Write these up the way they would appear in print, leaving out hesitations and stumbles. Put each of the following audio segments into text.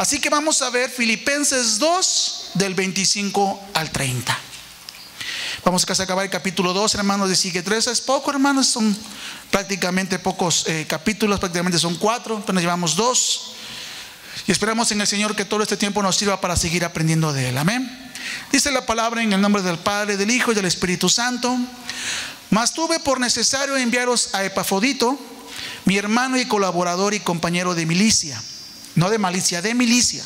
Así que vamos a ver Filipenses 2, del 25 al 30. Vamos a acabar el capítulo 2, hermanos, de Sigue 3. Es poco, hermanos, son prácticamente pocos capítulos, prácticamente son 4, apenas llevamos 2. Y esperamos en el Señor que todo este tiempo nos sirva para seguir aprendiendo de Él. Amén. Dice la palabra en el nombre del Padre, del Hijo y del Espíritu Santo. Mas tuve por necesario enviaros a Epafrodito, mi hermano y colaborador y compañero de milicia, no de malicia, de milicia,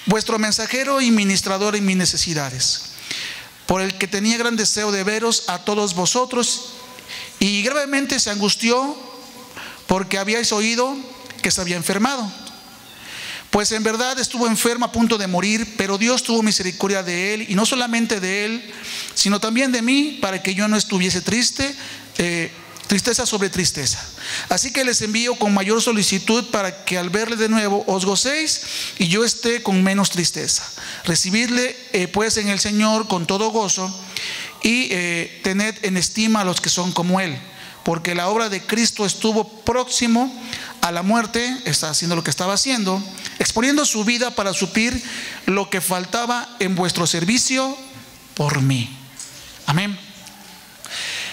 vuestro mensajero y ministrador en mis necesidades, por el que tenía gran deseo de veros a todos vosotros, y gravemente se angustió porque habíais oído que se había enfermado. Pues en verdad estuvo enfermo a punto de morir, pero Dios tuvo misericordia de él, y no solamente de él, sino también de mí, para que yo no estuviese triste, tristeza sobre tristeza. Así que les envío con mayor solicitud, para que al verle de nuevo os gocéis y yo esté con menos tristeza. Recibidle pues en el Señor con todo gozo, y tened en estima a los que son como él, porque la obra de Cristo estuvo próximo a la muerte, está haciendo lo que estaba haciendo, exponiendo su vida para suplir lo que faltaba en vuestro servicio por mí. Amén.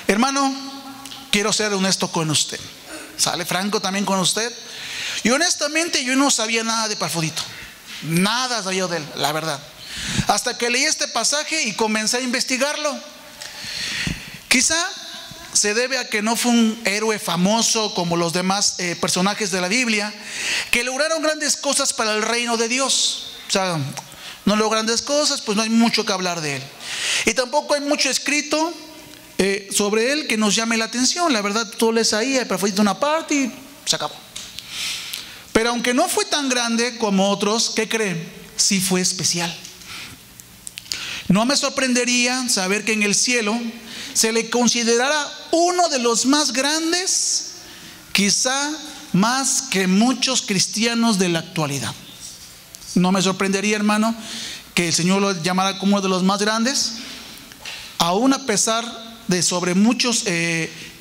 Hermano, quiero ser honesto con usted. Sale franco también con usted. Y honestamente yo no sabía nada de Epafrodito. Nada sabía de él, la verdad. Hasta que leí este pasaje y comencé a investigarlo. Quizá se debe a que no fue un héroe famoso como los demás personajes de la Biblia, que lograron grandes cosas para el reino de Dios. O sea, no logró grandes cosas, pues no hay mucho que hablar de él. Y tampoco hay mucho escrito sobre él que nos llame la atención. La verdad, tú lees ahí, Epafrodito una parte y se acabó. Pero aunque no fue tan grande como otros, ¿qué creen? Sí fue especial. No me sorprendería saber que en el cielo se le considerara uno de los más grandes, quizá más que muchos cristianos de la actualidad. No me sorprendería, hermano, que el Señor lo llamara como uno de los más grandes, aún a pesar de sobre muchos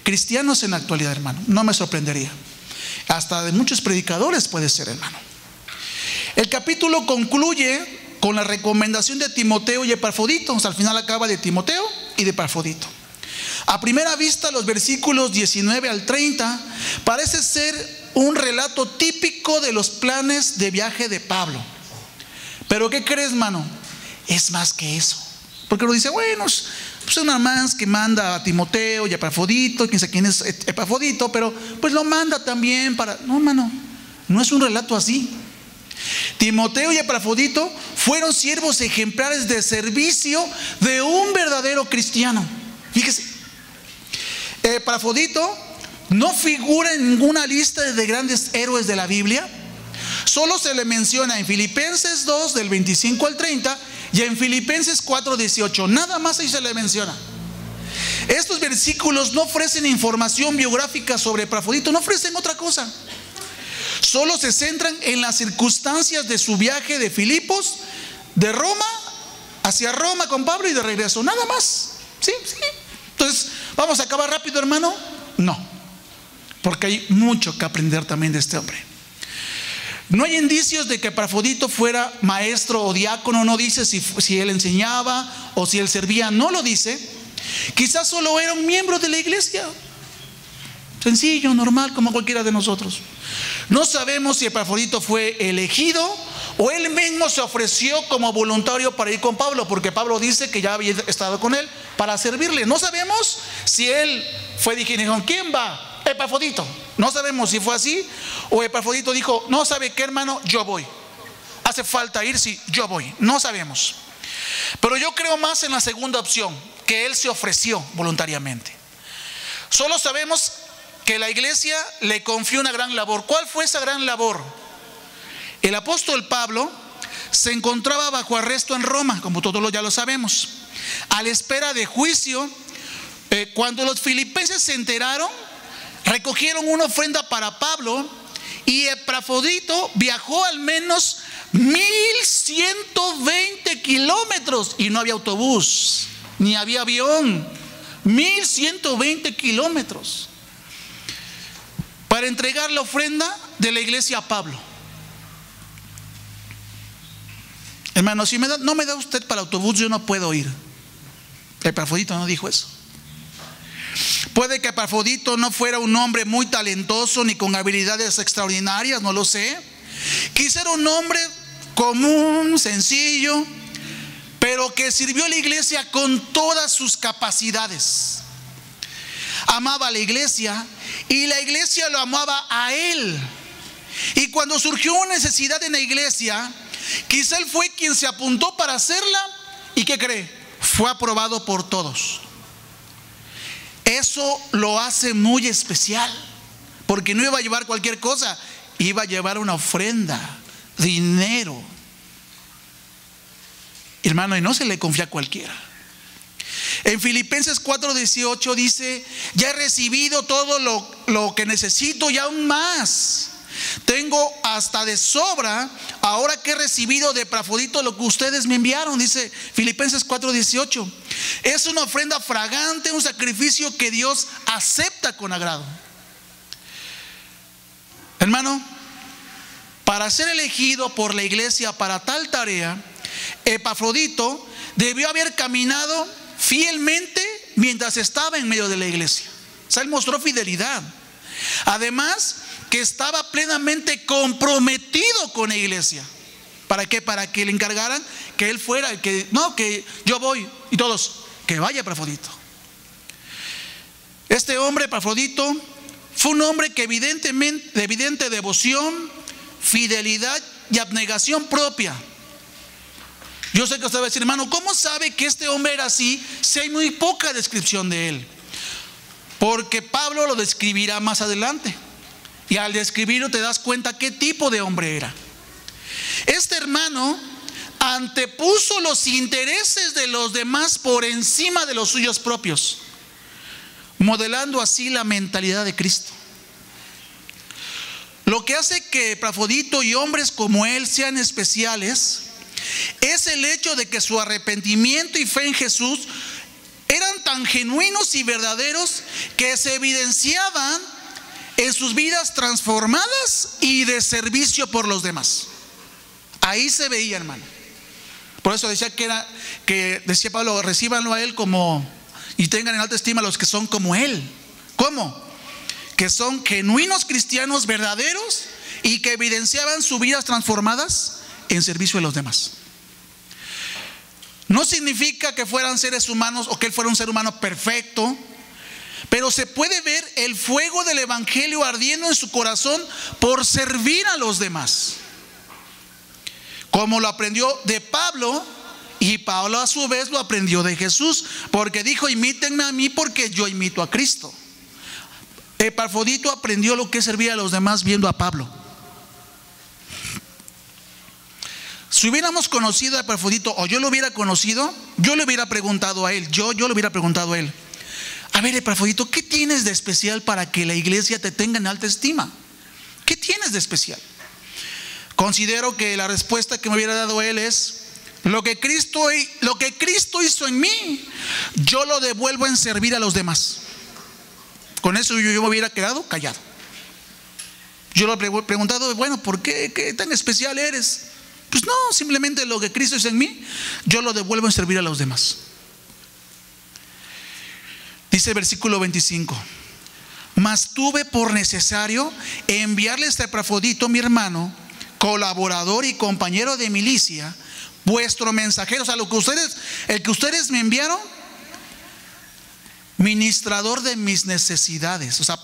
cristianos en la actualidad, hermano. No me sorprendería. Hasta de muchos predicadores puede ser, hermano. El capítulo concluye con la recomendación de Timoteo y Epafrodito. O sea, al final acaba de Timoteo y de Epafrodito. A primera vista, los versículos 19 al 30 parece ser un relato típico de los planes de viaje de Pablo. Pero ¿qué crees, hermano? Es más que eso. Porque uno dice, bueno, pues una más que manda a Timoteo y a Epafrodito, quién sabe quién es Epafrodito, pero pues lo manda también para... No, hermano, no es un relato así. Timoteo y Epafrodito fueron siervos ejemplares de servicio de un verdadero cristiano. Fíjese, Epafrodito no figura en ninguna lista de grandes héroes de la Biblia. Solo se le menciona en Filipenses 2 del 25 al 30 y en Filipenses 4, 18. Nada más ahí se le menciona. Estos versículos no ofrecen información biográfica sobre Epafrodito, no ofrecen otra cosa. Solo se centran en las circunstancias de su viaje de Filipos, de Roma, hacia Roma con Pablo y de regreso. Nada más. ¿Sí? Entonces, ¿vamos a acabar rápido, hermano? No, porque hay mucho que aprender también de este hombre. No hay indicios de que Epafrodito fuera maestro o diácono. No dice si él enseñaba o si él servía. No lo dice. Quizás solo era un miembro de la iglesia, sencillo, normal, como cualquiera de nosotros. No sabemos si Epafrodito fue elegido o él mismo se ofreció como voluntario para ir con Pablo, porque Pablo dice que ya había estado con él para servirle. No sabemos si él fue, dijeron, ¿quién va? Epafrodito. No sabemos si fue así o Epafrodito dijo, no, ¿sabe qué, hermano? Yo voy. Hace falta ir, sí, yo voy. No sabemos. Pero yo creo más en la segunda opción, que él se ofreció voluntariamente. Solo sabemos que la iglesia le confió una gran labor. ¿Cuál fue esa gran labor? El apóstol Pablo se encontraba bajo arresto en Roma, como todos ya lo sabemos, a la espera de juicio. Cuando los filipenses se enteraron, recogieron una ofrenda para Pablo, y Epafrodito viajó al menos 1120 kilómetros, y no había autobús ni había avión. 1120 kilómetros para entregar la ofrenda de la iglesia a Pablo. Hermano, si no me da usted para el autobús, yo no puedo ir. Epafrodito no dijo eso. Puede que Epafrodito no fuera un hombre muy talentoso ni con habilidades extraordinarias, no lo sé. Quizá era un hombre común, sencillo, pero que sirvió a la iglesia con todas sus capacidades. Amaba a la iglesia y la iglesia lo amaba a él. Y cuando surgió una necesidad en la iglesia, quizá él fue quien se apuntó para hacerla. ¿Y qué cree? Fue aprobado por todos. Eso lo hace muy especial, porque no iba a llevar cualquier cosa, iba a llevar una ofrenda, dinero. Hermano, y no se le confía a cualquiera. En Filipenses 4:18 dice: ya he recibido todo lo que necesito y aún más. Tengo hasta de sobra, ahora que he recibido de Epafrodito lo que ustedes me enviaron, dice Filipenses 4:18. Es una ofrenda fragante, un sacrificio que Dios acepta con agrado. Hermano, para ser elegido por la iglesia para tal tarea, Epafrodito debió haber caminado fielmente mientras estaba en medio de la iglesia. O sea, él mostró fidelidad. Además, que estaba plenamente comprometido con la iglesia. ¿Para qué? Para que le encargaran que él fuera, que yo voy, y todos, que vaya Epafrodito. Este hombre, Epafrodito, fue un hombre que de evidente devoción, fidelidad y abnegación propia. Yo sé que usted va a decir: hermano, ¿cómo sabe que este hombre era así si hay muy poca descripción de él? Porque Pablo lo describirá más adelante. Y al describirlo te das cuenta qué tipo de hombre era. Este hermano antepuso los intereses de los demás por encima de los suyos propios, modelando así la mentalidad de Cristo. Lo que hace que Epafrodito y hombres como él sean especiales es el hecho de que su arrepentimiento y fe en Jesús eran tan genuinos y verdaderos que se evidenciaban en sus vidas transformadas y de servicio por los demás. Ahí se veía, hermano. Por eso decía que decía Pablo: recíbanlo a él como y tengan en alta estima a los que son como él. ¿Cómo? Que son genuinos cristianos verdaderos y que evidenciaban sus vidas transformadas en servicio de los demás. No significa que fueran seres humanos o que él fuera un ser humano perfecto, pero se puede ver el fuego del evangelio ardiendo en su corazón por servir a los demás, como lo aprendió de Pablo, y Pablo a su vez lo aprendió de Jesús, porque dijo: imítenme a mí porque yo imito a Cristo. Epafrodito aprendió lo que es servir a los demás viendo a Pablo. Si hubiéramos conocido a Epafrodito, o yo lo hubiera conocido, yo le hubiera preguntado a él, yo le hubiera preguntado a él: a ver, Epafrodito, ¿qué tienes de especial para que la iglesia te tenga en alta estima? ¿Qué tienes de especial? Considero que la respuesta que me hubiera dado él es: lo que Cristo hizo en mí, yo lo devuelvo en servir a los demás. Con eso yo me hubiera quedado callado. Yo le he preguntado: bueno, ¿por qué? ¿Qué tan especial eres? Pues no, simplemente lo que Cristo hizo en mí, yo lo devuelvo en servir a los demás. Dice el versículo 25: mas tuve por necesario enviarles a Epafrodito, mi hermano, colaborador y compañero de milicia, vuestro mensajero. O sea, el que ustedes me enviaron, ministrador de mis necesidades. O sea,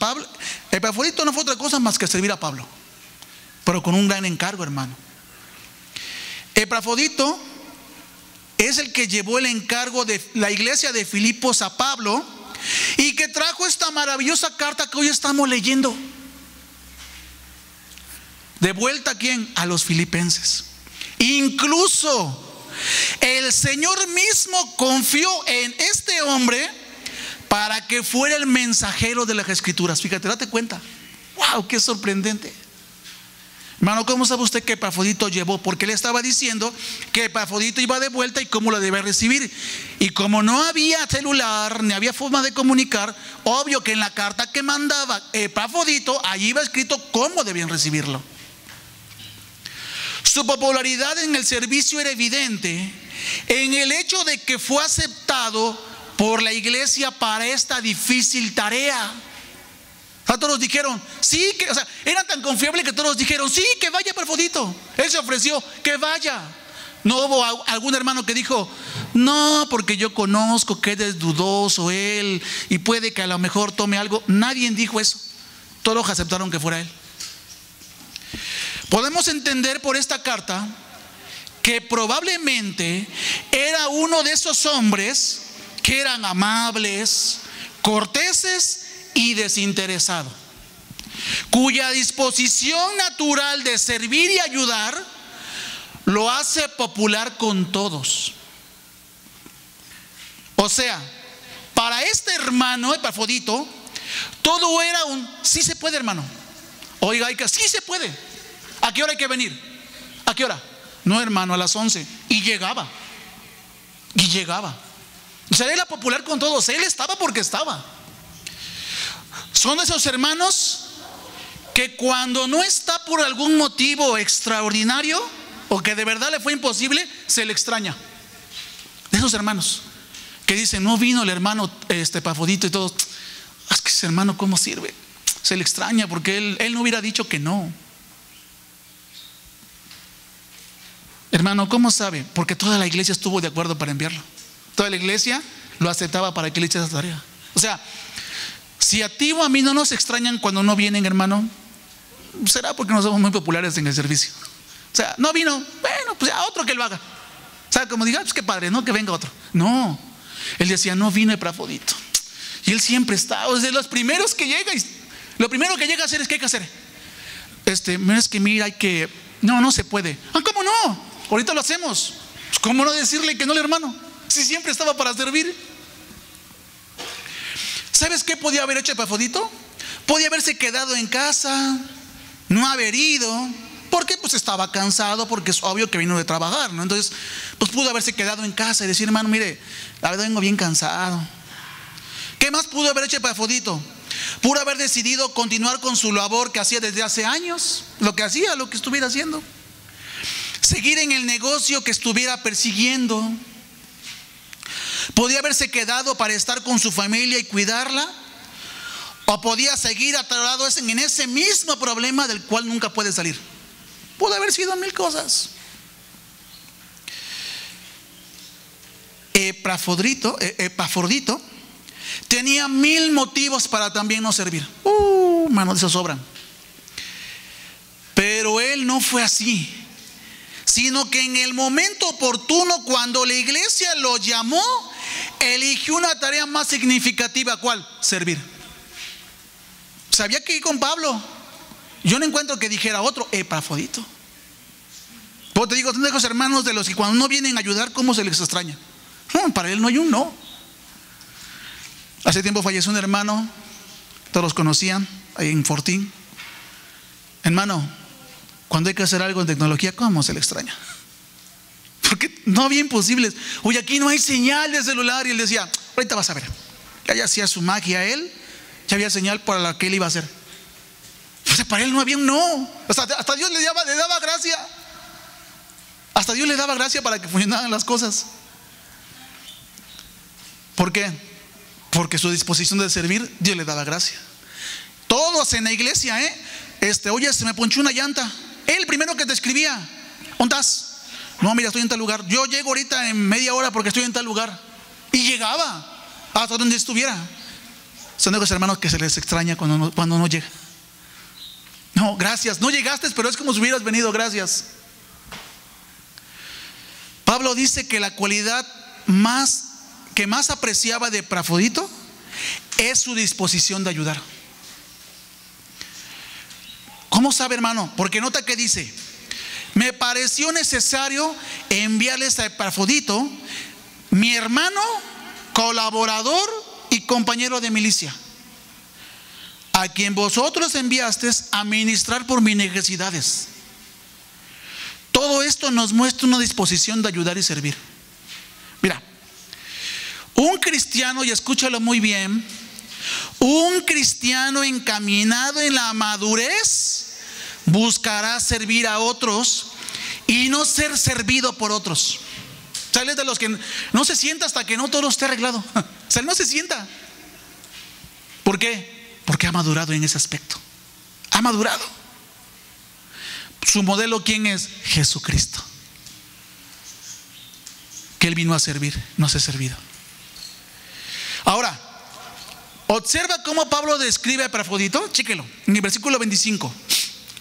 Epafrodito no fue otra cosa más que servir a Pablo, pero con un gran encargo, hermano. Epafrodito es el que llevó el encargo de la iglesia de Filipos a Pablo, y que trajo esta maravillosa carta que hoy estamos leyendo. ¿De vuelta a quién? A los filipenses. Incluso el Señor mismo confió en este hombre para que fuera el mensajero de las Escrituras. Fíjate, date cuenta. ¡Wow! ¡Qué sorprendente! Hermano, ¿cómo sabe usted que Epafrodito llevó? Porque le estaba diciendo que Epafrodito iba de vuelta y cómo lo debía recibir. Y como no había celular, ni había forma de comunicar, obvio que en la carta que mandaba Epafrodito, allí iba escrito cómo debían recibirlo. Su popularidad en el servicio era evidente en el hecho de que fue aceptado por la iglesia para esta difícil tarea. Todos dijeron, sí, que, era tan confiable que todos dijeron, sí, que vaya Epafrodito. Él se ofreció, que vaya. No hubo algún hermano que dijo, no, porque yo conozco que es dudoso él y puede que a lo mejor tome algo. Nadie dijo eso. Todos aceptaron que fuera él. Podemos entender por esta carta que probablemente era uno de esos hombres que eran amables, corteses y desinteresados, cuya disposición natural de servir y ayudar lo hace popular con todos. O sea, para este hermano Epafrodito, todo era un sí se puede, hermano. Oiga, sí se puede. ¿A qué hora hay que venir? ¿A qué hora? No, hermano, a las 11. Y llegaba. O sea, él era popular con todos. Él estaba porque estaba. Son esos hermanos que cuando no está por algún motivo extraordinario o que de verdad le fue imposible, se le extraña. De esos hermanos que dicen, no vino el hermano Epafrodito y todos, es que ese hermano cómo sirve. Se le extraña porque él no hubiera dicho que no. Hermano, ¿cómo sabe? Porque toda la iglesia estuvo de acuerdo para enviarlo. Toda la iglesia lo aceptaba para que le hiciera esa tarea. O sea, si a ti o a mí no nos extrañan cuando no vienen, hermano, será porque no somos muy populares en el servicio. O sea, no vino, bueno, pues a otro que lo haga. O sea, como diga, pues qué padre, ¿no? Que venga otro. No, él decía, no vino Epafrodito. Y él siempre está, o sea, de los primeros que llega. Y lo primero que llega a hacer es, ¿qué hay que hacer? Es que mira, hay que, no se puede. ¿Cómo no? Ahorita lo hacemos. Pues, ¿cómo no decirle que no, el hermano? Si siempre estaba para servir. ¿Sabes qué podía haber hecho Epafrodito? Podía haberse quedado en casa, no haber ido, porque pues estaba cansado, porque es obvio que vino de trabajar, ¿no? Entonces, pues pudo haberse quedado en casa y decir, hermano, mire, la verdad vengo bien cansado. ¿Qué más pudo haber hecho Epafrodito? Pudo haber decidido continuar con su labor que hacía desde hace años, lo que estuviera haciendo. Seguir en el negocio que estuviera persiguiendo. Podía haberse quedado para estar con su familia y cuidarla, o podía seguir atorado en ese mismo problema del cual nunca puede salir. Pudo haber sido mil cosas. Epafrodito tenía 1000 motivos para también no servir. Mano, de eso sobran. Pero él no fue así, sino que en el momento oportuno, cuando la iglesia lo llamó, eligió una tarea más significativa. ¿Cuál? Servir. Sabía que ir con Pablo. Yo no encuentro que dijera otro Epafrodito. Pues te digo, tengo esos hermanos de los que cuando no vienen a ayudar, ¿cómo se les extraña? Para él no hay un no. Hace tiempo falleció un hermano, todos los conocían, ahí en Fortín. Hermano, cuando hay que hacer algo en tecnología, ¿cómo se le extraña? Porque no había imposibles. Oye, aquí no hay señal de celular. Y él decía, ahorita vas a ver. Ya hacía su magia él, ya había señal para la que él iba a hacer. O sea, para él no había un no. Hasta Dios le daba gracia. Hasta Dios le daba gracia para que funcionaran las cosas. ¿Por qué? Porque su disposición de servir, Dios le daba gracia. Todos en la iglesia, oye, se me ponchó una llanta. Él primero que te escribía, ¿dónde estás? No, mira, estoy en tal lugar. Yo llego ahorita en media hora porque estoy en tal lugar. Y llegaba hasta donde estuviera. Son de los hermanos que se les extraña cuando no llega. No, gracias, no llegaste, pero es como si hubieras venido, gracias. Pablo dice que la cualidad que más apreciaba de Epafrodito es su disposición de ayudar. ¿Cómo sabe, hermano? Porque nota que dice, me pareció necesario enviarles a Epafrodito, mi hermano, colaborador y compañero de milicia, a quien vosotros enviasteis a ministrar por mis necesidades. Todo esto nos muestra una disposición de ayudar y servir. Mira, un cristiano, y escúchalo muy bien, un cristiano encaminado en la madurez buscará servir a otros y no ser servido por otros. O sea, él es de los que no se sienta hasta que no todo esté arreglado. O sea, él no se sienta. ¿Por qué? Porque ha madurado en ese aspecto. Ha madurado. Su modelo, ¿quién es? Jesucristo. Que él vino a servir, no a ser servido. Ahora, observa cómo Pablo describe a Epafrodito. Chéquelo, en el versículo 25.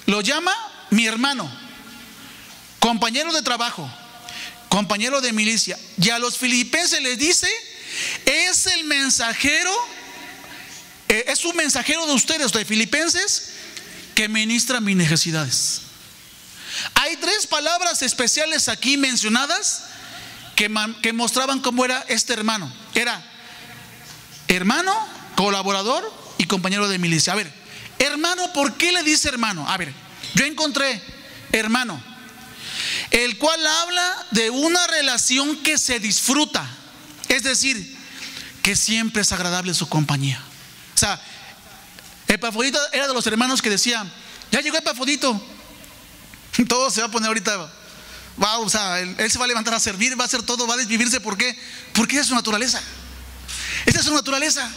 Lo llama mi hermano, compañero de trabajo, compañero de milicia. Y a los filipenses les dice: es el mensajero, es un mensajero de ustedes, de filipenses, que ministra mis necesidades. Hay tres palabras especiales aquí mencionadas que mostraban cómo era este hermano. Era hermano, colaborador y compañero de milicia. A ver, hermano, ¿por qué le dice hermano? A ver, yo encontré hermano, el cual habla de una relación que se disfruta, es decir, que siempre es agradable su compañía. O sea, Epafrodito era de los hermanos que decían: ya llegó Epafrodito, todo se va a poner ahorita, wow, o sea, él se va a levantar a servir, va a hacer todo, va a desvivirse. ¿Por qué? Porque esa es su naturaleza. Esa es su naturaleza.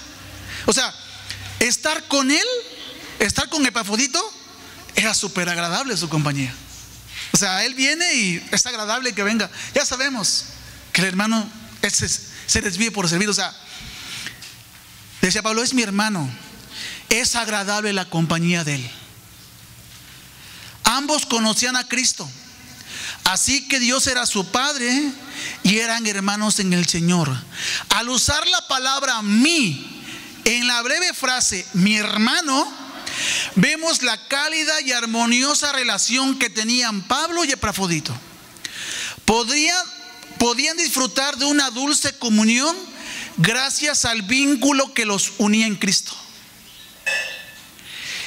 O sea, estar con él, estar con Epafrodito, era súper agradable su compañía. O sea, él viene y es agradable que venga. Ya sabemos que el hermano se desvíe por servir. O sea, decía Pablo: es mi hermano, es agradable la compañía de él. Ambos conocían a Cristo, así que Dios era su padre y eran hermanos en el Señor. Al usar la palabra mí en la breve frase mi hermano, vemos la cálida y armoniosa relación que tenían Pablo y Epafrodito. Podían disfrutar de una dulce comunión gracias al vínculo que los unía en Cristo.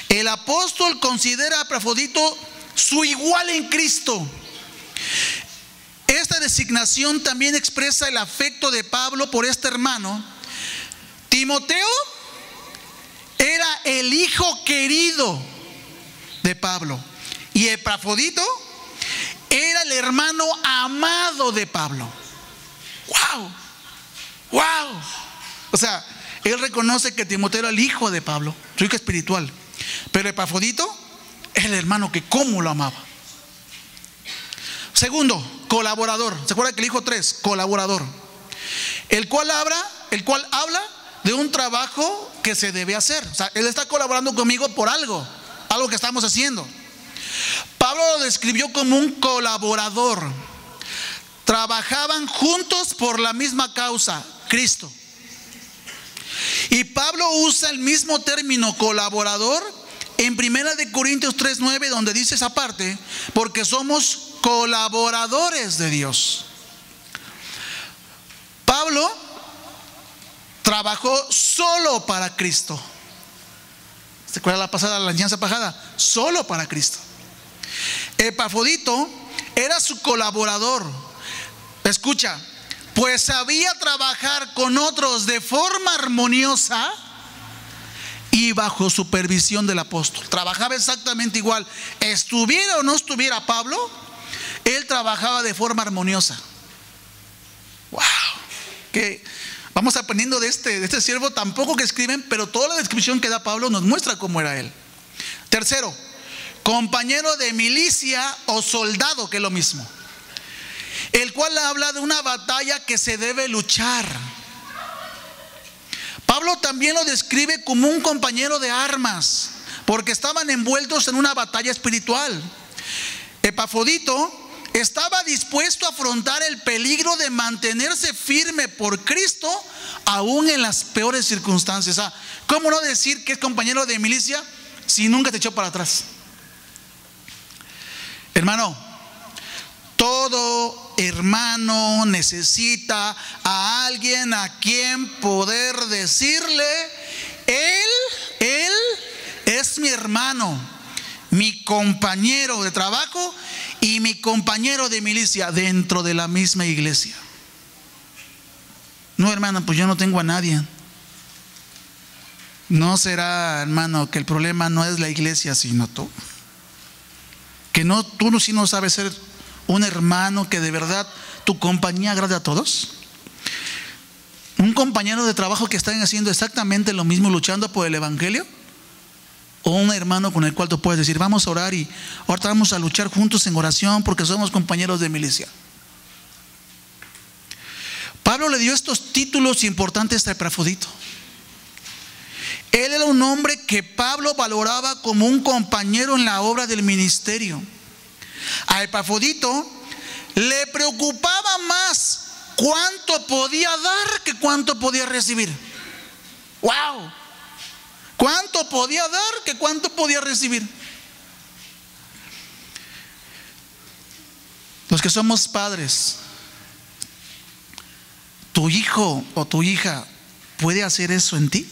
El apóstol considera a Epafrodito su igual en Cristo. Esta designación también expresa el afecto de Pablo por este hermano. Timoteo era el hijo querido de Pablo y Epafrodito era el hermano amado de Pablo. ¡Wow! ¡Wow! O sea, él reconoce que Timoteo era el hijo de Pablo, su hijo espiritual, pero Epafrodito es el hermano que cómo lo amaba. Segundo, colaborador. ¿Se acuerdan que le dijo tres? Colaborador. El cual habla de un trabajo que se debe hacer. O sea, él está colaborando conmigo por algo que estamos haciendo. Pablo lo describió como un colaborador. Trabajaban juntos por la misma causa, Cristo. Y Pablo usa el mismo término colaborador en 1 Corintios 3:9, donde dice esa parte: porque somos colaboradores de Dios. Pablo trabajó solo para Cristo. ¿Se acuerdan la enseñanza pasada? Solo para Cristo. Epafrodito era su colaborador. Escucha, pues sabía trabajar con otros de forma armoniosa y bajo supervisión del apóstol. Trabajaba exactamente igual. Estuviera o no estuviera Pablo, él trabajaba de forma armoniosa. Wow. Que vamos aprendiendo de este siervo tan poco que escriben, pero toda la descripción que da Pablo nos muestra cómo era él. Tercero, compañero de milicia o soldado, que es lo mismo, el cual habla de una batalla que se debe luchar. Pablo también lo describe como un compañero de armas, porque estaban envueltos en una batalla espiritual. Epafrodito estaba dispuesto a afrontar el peligro de mantenerse firme por Cristo aún en las peores circunstancias. ¿Cómo no decir que es compañero de milicia si nunca te echó para atrás? Hermano, todo hermano necesita a alguien a quien poder decirle: él es mi hermano, mi compañero de trabajo y mi compañero de milicia dentro de la misma iglesia. No, hermano, pues yo no tengo a nadie. ¿No será, hermano, que el problema no es la iglesia sino tú? Que tú sí no sabes ser un hermano que de verdad tu compañía agrade a todos? ¿Un compañero de trabajo que están haciendo exactamente lo mismo, luchando por el evangelio? ¿O un hermano con el cual tú puedes decir, vamos a orar y ahorita vamos a luchar juntos en oración porque somos compañeros de milicia? Pablo le dio estos títulos importantes a Epafrodito. Él era un hombre que Pablo valoraba como un compañero en la obra del ministerio. A Epafrodito le preocupaba más cuánto podía dar que cuánto podía recibir. ¡Wow! ¿Cuánto podía dar que cuánto podía recibir? Los que somos padres, ¿tu hijo o tu hija puede hacer eso en ti?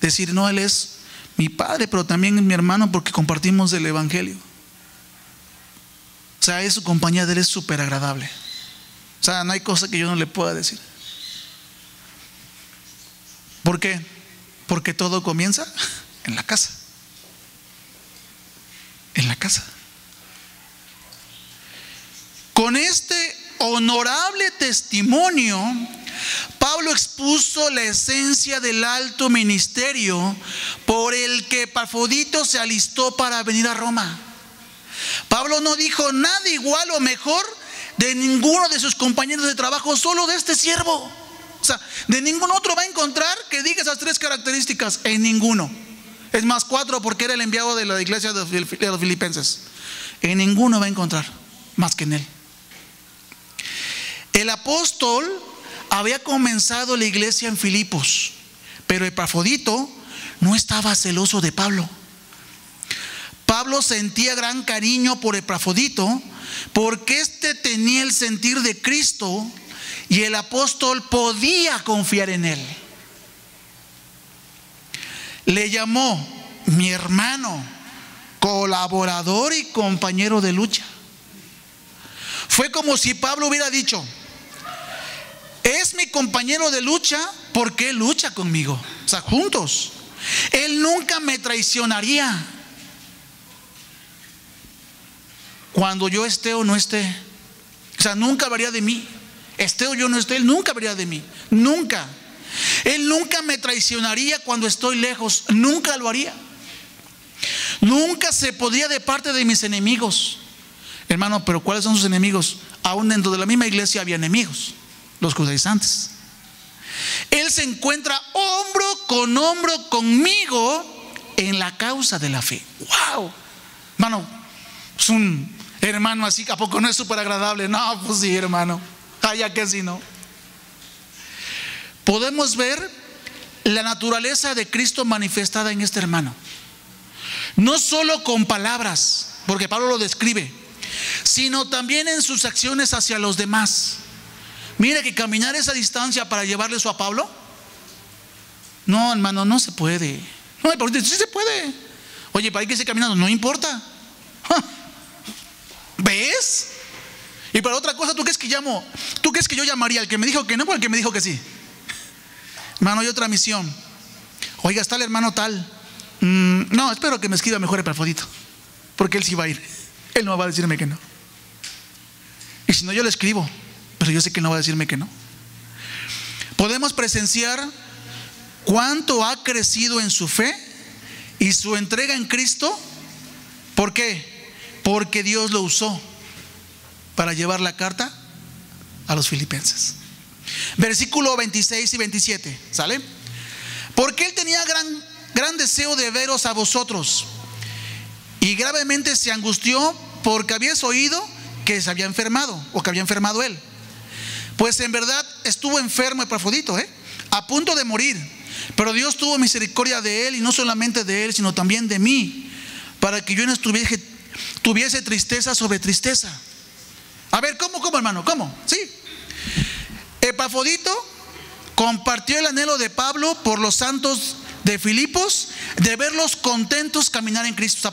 Decir, no, él es mi padre, pero también es mi hermano porque compartimos el evangelio. O sea, su compañía de él es súper agradable. O sea, no hay cosa que yo no le pueda decir. ¿Por qué? Porque todo comienza en la casa. En la casa. Con este honorable testimonio, Pablo expuso la esencia del alto ministerio por el que Epafrodito se alistó para venir a Roma. Pablo no dijo nada igual o mejor de ninguno de sus compañeros de trabajo, solo de este siervo. O sea, de ningún otro va a encontrar que diga esas tres características, en ninguno. Es más, 4, porque era el enviado de la iglesia de los filipenses. En ninguno va a encontrar más que en él. El apóstol había comenzado la iglesia en Filipos, pero Epafrodito no estaba celoso de Pablo. Pablo sentía gran cariño por Epafrodito porque éste tenía el sentir de Cristo y el apóstol podía confiar en él. Le llamó mi hermano, colaborador y compañero de lucha. Fue como si Pablo hubiera dicho, es mi compañero de lucha porque él lucha conmigo. O sea, juntos. Él nunca me traicionaría cuando yo esté o no esté. O sea, nunca hablaría de mí. Esté o yo no esté, él nunca hablaría de mí. Nunca. Él nunca me traicionaría cuando estoy lejos. Nunca lo haría. Nunca se podría de parte de mis enemigos. Hermano, pero ¿cuáles son sus enemigos? Aún dentro de la misma iglesia había enemigos, los judaizantes. Él se encuentra hombro con hombro conmigo en la causa de la fe. ¡Wow! Hermano, es un hermano así, ¿a poco no es súper agradable? No, pues sí, hermano. Ya que si no. Podemos ver la naturaleza de Cristo manifestada en este hermano. No solo con palabras, porque Pablo lo describe, sino también en sus acciones hacia los demás. Mira que caminar esa distancia para llevarle eso a Pablo, no, hermano, no se puede. No, sí se puede. Oye, para ir que esté caminando, no importa. ¿Ves? Y para otra cosa, ¿tú crees que yo llamaría al que me dijo que no o al que me dijo que sí? Hermano, hay otra misión. Oiga, está el hermano tal. No, espero que me escriba mejor Epafrodito, porque él sí va a ir. Él no va a decirme que no. Y si no, yo le escribo, pero yo sé que él no va a decirme que no. Podemos presenciar cuánto ha crecido en su fe y su entrega en Cristo. ¿Por qué? Porque Dios lo usó para llevar la carta a los filipenses. Versículo 26 y 27, ¿sale? Porque él tenía gran deseo de veros a vosotros, y gravemente se angustió porque habías oído que se había enfermado, o que había enfermado él. Pues en verdad estuvo enfermo Epafrodito, a punto de morir, pero Dios tuvo misericordia de él, y no solamente de él, sino también de mí, para que yo no tuviese tristeza sobre tristeza. A ver, ¿cómo hermano? ¿Cómo? Sí. Epafrodito compartió el anhelo de Pablo por los santos de Filipos, de verlos contentos caminar en Cristo. O sea,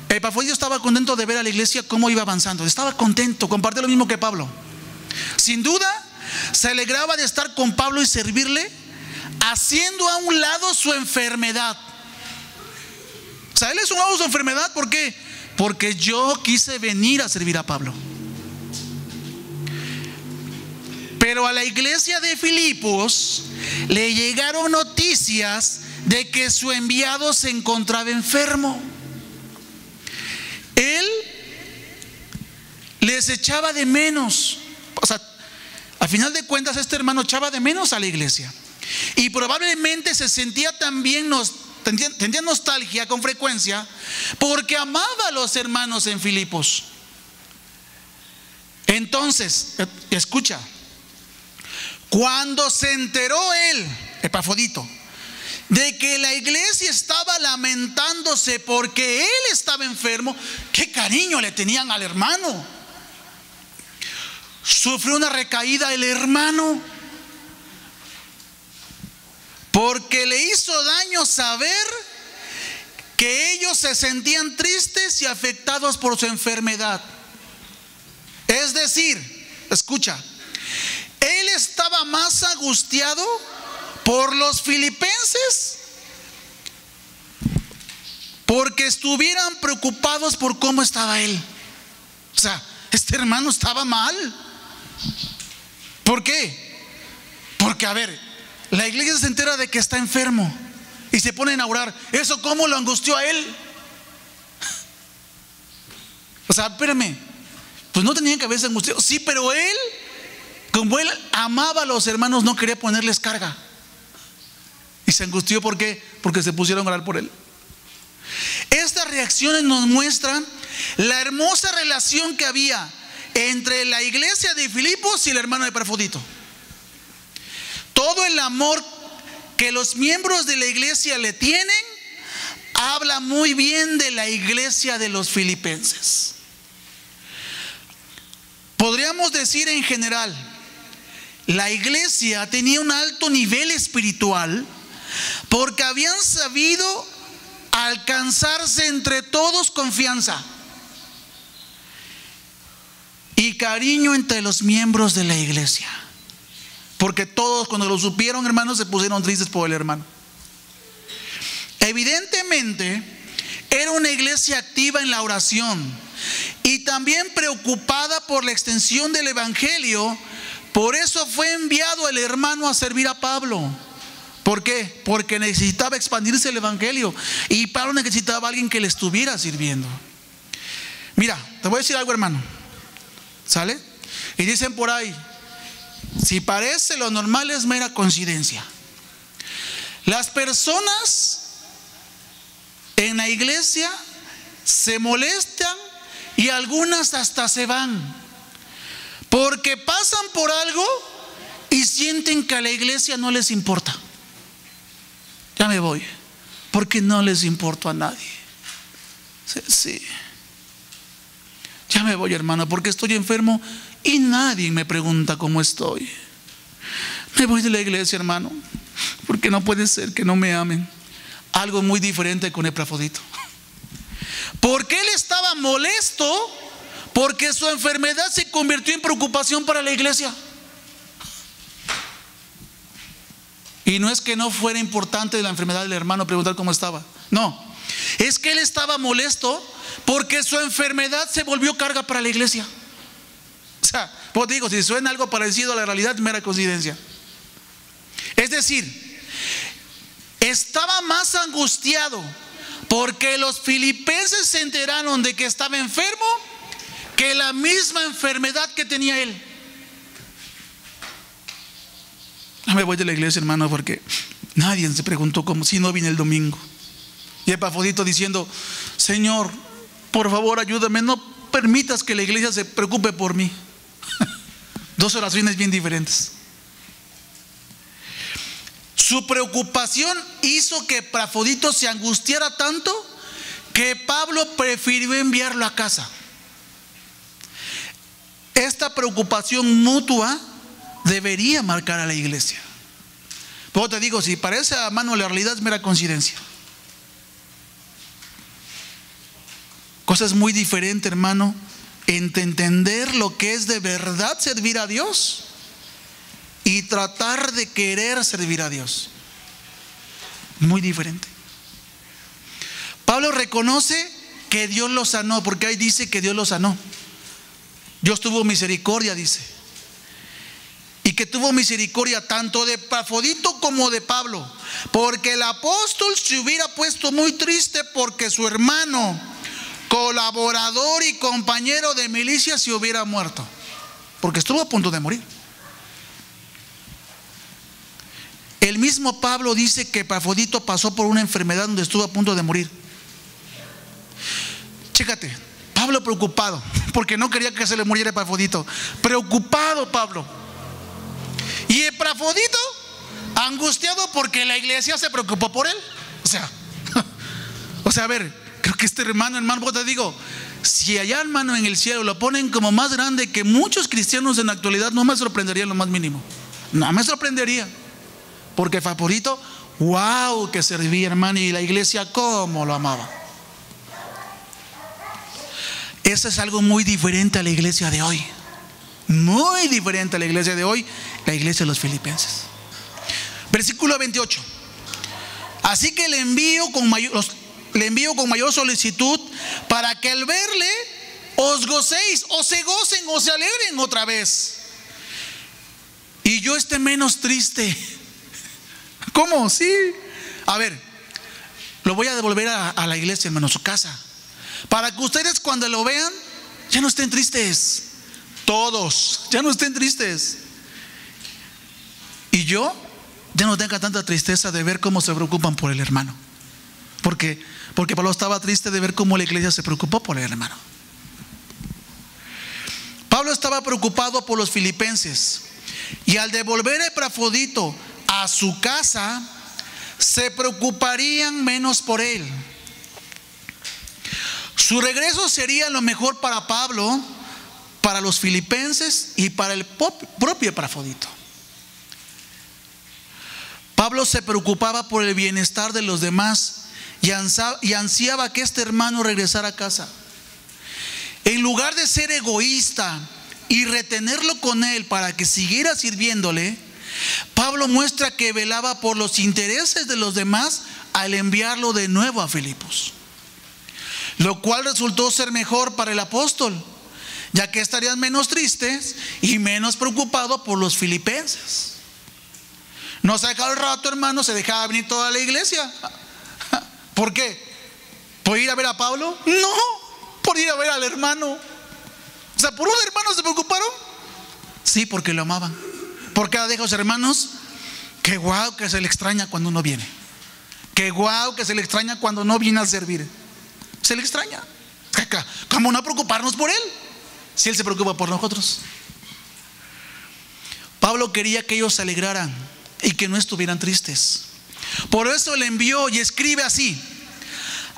Epafrodito estaba contento de ver a la iglesia cómo iba avanzando. Estaba contento, compartió lo mismo que Pablo. Sin duda, se alegraba de estar con Pablo y servirle, haciendo a un lado su enfermedad. O sea, él es un lado su enfermedad, ¿por qué? Porque yo quise venir a servir a Pablo. Pero a la iglesia de Filipos le llegaron noticias de que su enviado se encontraba enfermo. Él les echaba de menos. O sea, a final de cuentas este hermano echaba de menos a la iglesia. Y probablemente se sentía también, tendría nostalgia con frecuencia, porque amaba a los hermanos en Filipos. Entonces, escucha, cuando se enteró él, Epafrodito, de que la iglesia estaba lamentándose porque él estaba enfermo, qué cariño le tenían al hermano. Sufrió una recaída el hermano, porque le hizo daño saber que ellos se sentían tristes y afectados por su enfermedad. Es decir, escucha, él estaba más angustiado por los filipenses porque estuvieran preocupados por cómo estaba él. O sea, este hermano estaba mal. ¿Por qué? Porque, a ver, la iglesia se entera de que está enfermo y se ponen a orar. ¿Eso cómo lo angustió a él? O sea, espérame, pues no tenían que haberse angustiado. Sí, pero él, como él amaba a los hermanos, no quería ponerles carga. Y se angustió. ¿Por qué? Porque se pusieron a orar por él. Estas reacciones nos muestran la hermosa relación que había entre la iglesia de Filipos y el hermano de Epafrodito. Todo el amor que los miembros de la iglesia le tienen habla muy bien de la iglesia de los filipenses. Podríamos decir en general, la iglesia tenía un alto nivel espiritual porque habían sabido alcanzarse entre todos confianza y cariño entre los miembros de la iglesia. Porque todos, cuando lo supieron, hermanos, se pusieron tristes por el hermano. Evidentemente era una iglesia activa en la oración y también preocupada por la extensión del evangelio. Por eso fue enviado el hermano a servir a Pablo. ¿Por qué? Porque necesitaba expandirse el evangelio y Pablo necesitaba a alguien que le estuviera sirviendo. Mira, te voy a decir algo, hermano. ¿Sale? Y dicen por ahí, si parece lo normal es mera coincidencia. Las personas en la iglesia se molestan y algunas hasta se van porque pasan por algo y sienten que a la iglesia no les importa. Ya me voy, porque no les importa a nadie. Sí. Ya me voy, hermano, porque estoy enfermo y nadie me pregunta cómo estoy. Me voy de la iglesia, hermano, porque no puede ser que no me amen. Algo muy diferente con Epafrodito. Porque él estaba molesto porque su enfermedad se convirtió en preocupación para la iglesia. Y no es que no fuera importante la enfermedad del hermano preguntar cómo estaba. No, es que él estaba molesto porque su enfermedad se volvió carga para la iglesia. O sea, pues digo, si suena algo parecido a la realidad, mera coincidencia. Es decir, estaba más angustiado porque los filipenses se enteraron de que estaba enfermo que la misma enfermedad que tenía él. No me voy de la iglesia, hermano, porque nadie se preguntó cómo, si no vine el domingo. Y Epafrodito diciendo, Señor, por favor ayúdame, no permitas que la iglesia se preocupe por mí. Dos oraciones bien diferentes. Su preocupación hizo que Epafrodito se angustiara tanto que Pablo prefirió enviarlo a casa. Esta preocupación mutua debería marcar a la iglesia. Pero te digo, si parece a mano la realidad, es mera coincidencia. Cosa es muy diferente, hermano, entender lo que es de verdad servir a Dios y tratar de querer servir a Dios. Muy diferente. Pablo reconoce que Dios lo sanó, porque ahí dice que Dios lo sanó. Dios tuvo misericordia, dice. Y que tuvo misericordia tanto de Epafrodito como de Pablo, porque el apóstol se hubiera puesto muy triste porque su hermano, colaborador y compañero de milicia, se hubiera muerto, porque estuvo a punto de morir. El mismo Pablo dice que Epafrodito pasó por una enfermedad donde estuvo a punto de morir. Chécate, Pablo preocupado porque no quería que se le muriera Epafrodito. Preocupado Pablo. Y Epafrodito angustiado porque la iglesia se preocupó por él. O sea, a ver, creo que este hermano, te digo, si allá, hermano, en el cielo lo ponen como más grande que muchos cristianos en la actualidad, no me sorprendería en lo más mínimo. No me sorprendería. Porque Epafrodito, wow, que servía, hermano, y la iglesia cómo lo amaba. Eso es algo muy diferente a la iglesia de hoy. Muy diferente a la iglesia de hoy, la iglesia de los filipenses. Versículo 28. Así que le envío con mayor solicitud para que al verle os gocéis, o se gocen, o se alegren otra vez, y yo esté menos triste. ¿Cómo? Sí. A ver, lo voy a devolver a la iglesia, hermano, a su casa, para que ustedes cuando lo vean ya no estén tristes. Todos ya no estén tristes. Y yo ya no tenga tanta tristeza de ver cómo se preocupan por el hermano. Porque Pablo estaba triste de ver cómo la iglesia se preocupó por el hermano. Pablo estaba preocupado por los filipenses, y al devolver a Epafrodito a su casa, se preocuparían menos por él. Su regreso sería lo mejor para Pablo, para los filipenses y para el propio Epafrodito. Pablo se preocupaba por el bienestar de los demás y ansiaba que este hermano regresara a casa. En lugar de ser egoísta y retenerlo con él para que siguiera sirviéndole, Pablo muestra que velaba por los intereses de los demás al enviarlo de nuevo a Filipos, lo cual resultó ser mejor para el apóstol, ya que estarían menos tristes y menos preocupados por los filipenses. No se dejaba el rato, hermano, se dejaba venir toda la iglesia. ¿Por qué? ¿Por ir a ver a Pablo? No, por ir a ver al hermano. O sea, ¿por un hermano se preocuparon? Sí, porque lo amaban. Porque ahora deja a los hermanos, que guau que se le extraña cuando uno viene. Que guau que se le extraña cuando no viene a servir. Se le extraña. ¿Cómo no preocuparnos por él si él se preocupa por nosotros? Pablo quería que ellos se alegraran y que no estuvieran tristes. Por eso le envió y escribe así: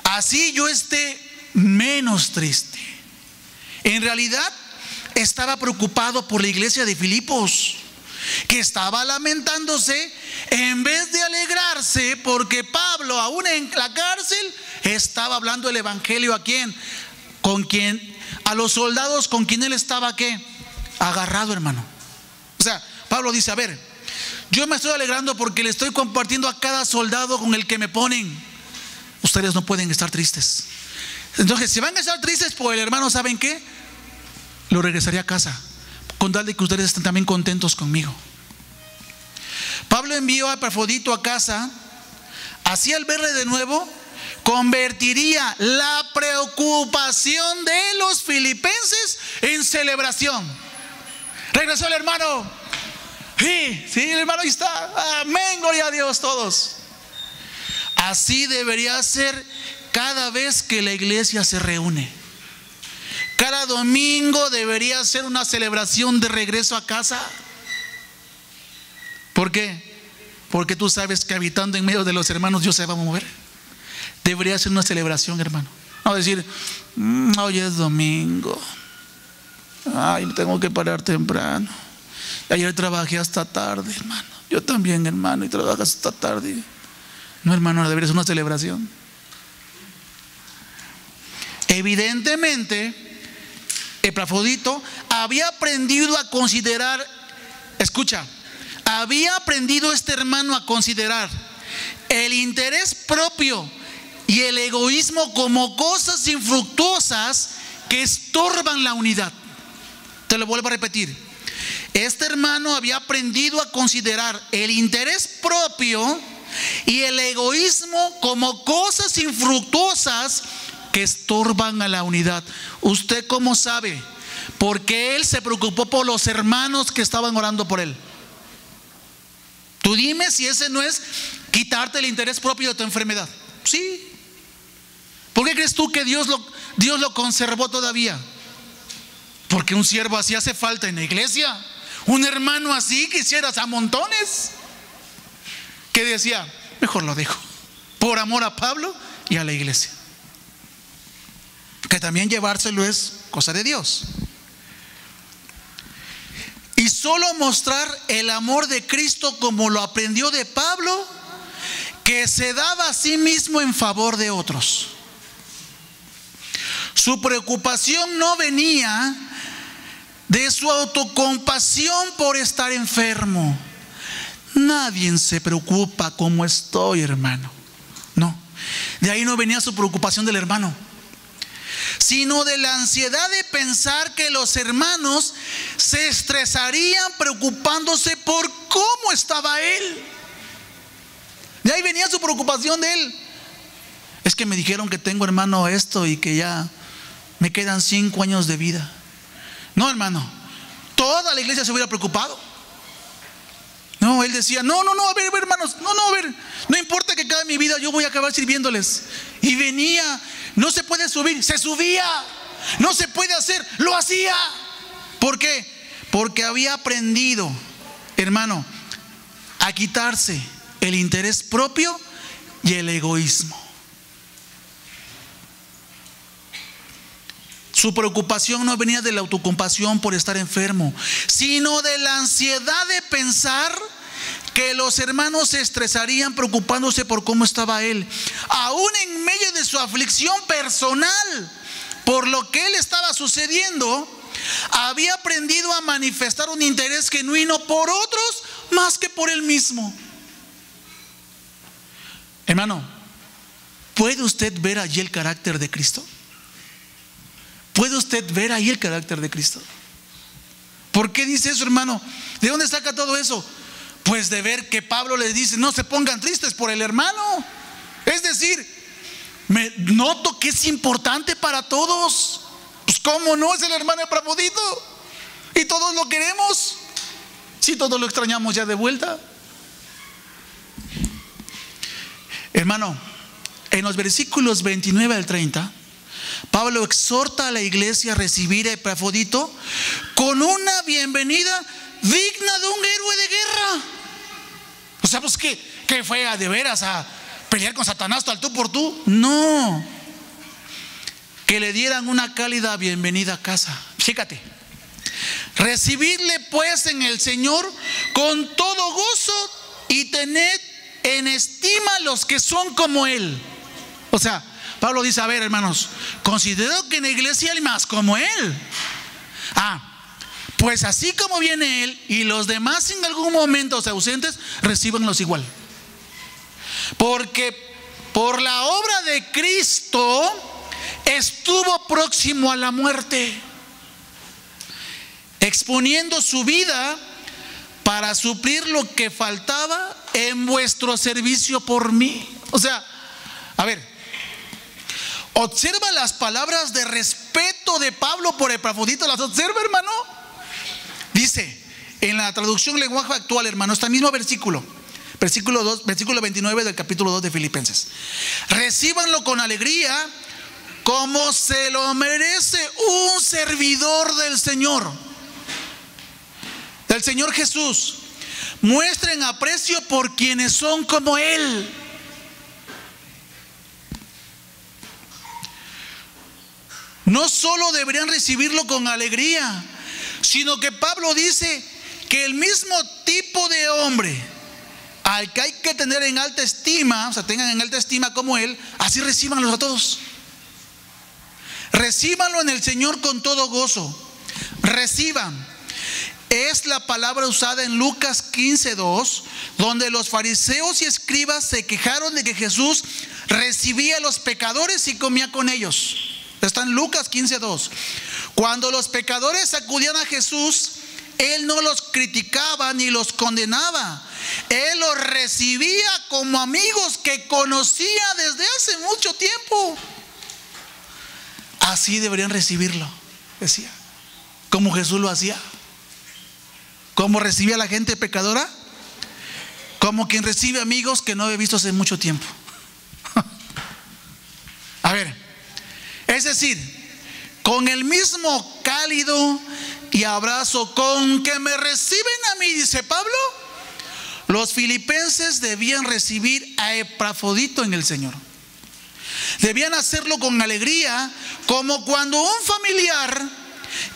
así yo esté menos triste. En realidad estaba preocupado por la iglesia de Filipos, que estaba lamentándose en vez de alegrarse, porque Pablo, aún en la cárcel, estaba hablando el evangelio. ¿A quién? A los soldados con quien él estaba, ¿qué? Agarrado, hermano. O sea, Pablo dice: a ver, yo me estoy alegrando porque le estoy compartiendo a cada soldado con el que me ponen. Ustedes no pueden estar tristes. Entonces, si van a estar tristes por el hermano, ¿saben qué? Lo regresaría a casa, con tal de que ustedes estén también contentos conmigo. Pablo envió a Epafrodito a casa. Así, al verle de nuevo, convertiría la preocupación de los filipenses en celebración. Regresó el hermano. Sí, el hermano ahí está. Amén, gloria a Dios todos. Así debería ser cada vez que la iglesia se reúne. Cada domingo debería ser una celebración de regreso a casa. ¿Por qué? Porque tú sabes que habitando en medio de los hermanos Dios se va a mover. Debería ser una celebración, hermano. No decir: hoy es domingo, ay, tengo que parar temprano. Ayer trabajé hasta tarde, hermano. Yo también, hermano, y trabajas hasta tarde. No, hermano, debería ser una celebración. Evidentemente, Epafrodito había aprendido a considerar, escucha, había aprendido este hermano a considerar el interés propio y el egoísmo como cosas infructuosas que estorban la unidad. Te lo vuelvo a repetir. Este hermano había aprendido a considerar el interés propio y el egoísmo como cosas infructuosas que estorban a la unidad. ¿Usted cómo sabe? Porque él se preocupó por los hermanos que estaban orando por él. Tú dime si ese no es quitarte el interés propio de tu enfermedad. Sí. ¿Por qué crees tú que Dios lo conservó todavía? Porque un siervo así hace falta en la iglesia. Un hermano así quisieras a montones. Que decía, mejor lo dejo, por amor a Pablo y a la iglesia. Que también llevárselo es cosa de Dios. Y solo mostrar el amor de Cristo como lo aprendió de Pablo, que se daba a sí mismo en favor de otros. Su preocupación no venía de su autocompasión por estar enfermo. Nadie se preocupa como estoy, hermano. No, de ahí no venía su preocupación del hermano, sino de la ansiedad de pensar que los hermanos se estresarían preocupándose por cómo estaba él. De ahí venía su preocupación de él. Es que me dijeron que tengo, hermano, esto y que ya me quedan 5 años de vida. No, hermano, toda la iglesia se hubiera preocupado. No, él decía, no, a ver, hermanos, no importa que acabe mi vida, yo voy a acabar sirviéndoles. Y venía, no se puede subir, se subía. No se puede hacer, lo hacía. ¿Por qué? Porque había aprendido, hermano, a quitarse el interés propio y el egoísmo. Su preocupación no venía de la autocompasión por estar enfermo, sino de la ansiedad de pensar que los hermanos se estresarían preocupándose por cómo estaba él, aún en medio de su aflicción personal por lo que él estaba sucediendo. Había aprendido a manifestar un interés genuino por otros más que por él mismo. Hermano, ¿puede usted ver allí el carácter de Cristo? ¿Puede usted ver ahí el carácter de Cristo? ¿Por qué dice eso, hermano? ¿De dónde saca todo eso? Pues de ver que Pablo les dice, no se pongan tristes por el hermano. Es decir, me noto que es importante para todos. Pues cómo no, es el hermano Epafrodito y todos lo queremos. Si todos lo extrañamos ya de vuelta. Hermano, en los versículos 29 al 30, Pablo exhorta a la iglesia a recibir a Epafrodito con una bienvenida digna de un héroe de guerra. O sea, pues que fue a de veras a pelear con Satanás al tú por tú. No, que le dieran una cálida bienvenida a casa. Fíjate, recibirle pues en el Señor con todo gozo y tened en estima los que son como él. O sea, Pablo dice, a ver, hermanos, considero que en la iglesia hay más como él. Pues así como viene él y los demás en algún momento ausentes, recíbanlos igual. Porque por la obra de Cristo estuvo próximo a la muerte, exponiendo su vida para suplir lo que faltaba en vuestro servicio por mí. O sea, a ver, observa las palabras de respeto de Pablo por Epafrodito. ¿Las observa, hermano? Dice en la traducción lenguaje actual, hermano, este mismo versículo 29 del capítulo 2 de Filipenses: recíbanlo con alegría como se lo merece un servidor del Señor Jesús. Muestren aprecio por quienes son como él. No solo deberían recibirlo con alegría, sino que Pablo dice que el mismo tipo de hombre al que hay que tener en alta estima, o sea, tengan en alta estima como él, así recíbanlos a todos. Recíbanlo en el Señor con todo gozo. Reciban. es la palabra usada en Lucas 15:2, donde los fariseos y escribas se quejaron de que Jesús recibía a los pecadores y comía con ellos. Está en Lucas 15:2. Cuando los pecadores acudían a Jesús, Él no los criticaba ni los condenaba. Él los recibía como amigos que conocía desde hace mucho tiempo. Así deberían recibirlo, decía, como Jesús lo hacía. ¿Cómo recibía a la gente pecadora? Como quien recibe amigos que no había visto hace mucho tiempo. A ver, es decir, con el mismo cálido y abrazo con que me reciben a mí, dice Pablo, los filipenses debían recibir a Epafrodito en el Señor. Debían hacerlo con alegría, como cuando un familiar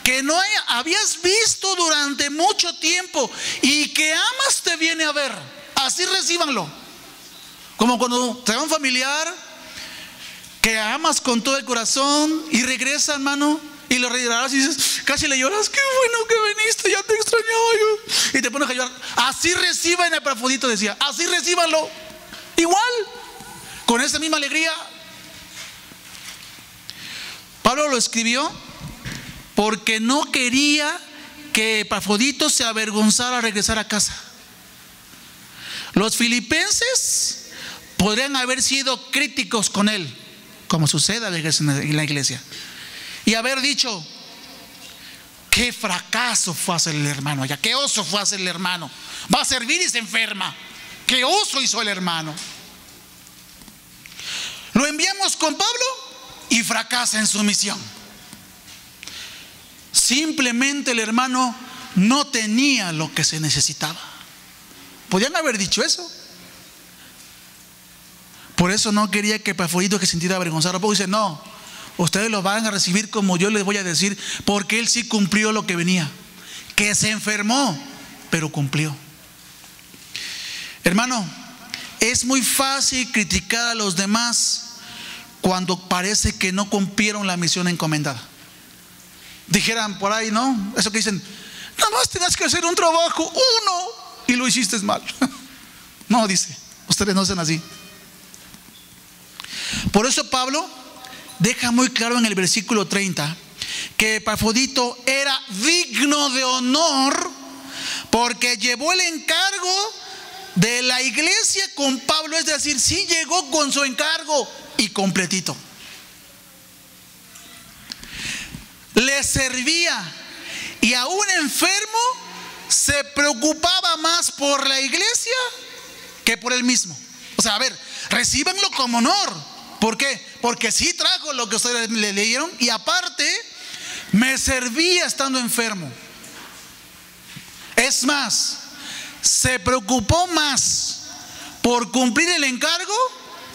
que no habías visto durante mucho tiempo y que amas te viene a ver. Así recíbanlo. Como cuando te va un familiar que amas con todo el corazón y regresa, hermano, y lo reirás y dices, casi le lloras, qué bueno que viniste, ya te extrañaba yo, y te pones a llorar. Así reciban a Epafrodito, decía, así recíbanlo, igual, con esa misma alegría. Pablo lo escribió porque no quería que Epafrodito se avergonzara al regresar a casa. Los filipenses podrían haber sido críticos con él, como sucede en la iglesia, y haber dicho, qué fracaso fue hacer el hermano allá, qué oso fue hacer el hermano, va a servir y se enferma, qué oso hizo el hermano. Lo enviamos con Pablo y fracasa en su misión. Simplemente el hermano no tenía lo que se necesitaba. Podían haber dicho eso. Por eso no quería que Epafrodito que sintiera avergonzado. Pablo dice, no, ustedes lo van a recibir como yo les voy a decir, porque él sí cumplió lo que venía, que se enfermó, pero cumplió. Hermano, es muy fácil criticar a los demás cuando parece que no cumplieron la misión encomendada. Dijeran por ahí, ¿no? Eso que dicen, nada más tenías que hacer un trabajo, uno, y lo hiciste mal. No, dice, ustedes no hacen así. Por eso Pablo deja muy claro en el versículo 30 que Epafrodito era digno de honor porque llevó el encargo de la iglesia con Pablo, es decir, sí llegó con su encargo y completito. Le servía y aún enfermo se preocupaba más por la iglesia que por él mismo. O sea, a ver, recíbanlo como honor. ¿Por qué? Porque sí trajo lo que ustedes le leyeron y aparte me servía estando enfermo. Es más, se preocupó más por cumplir el encargo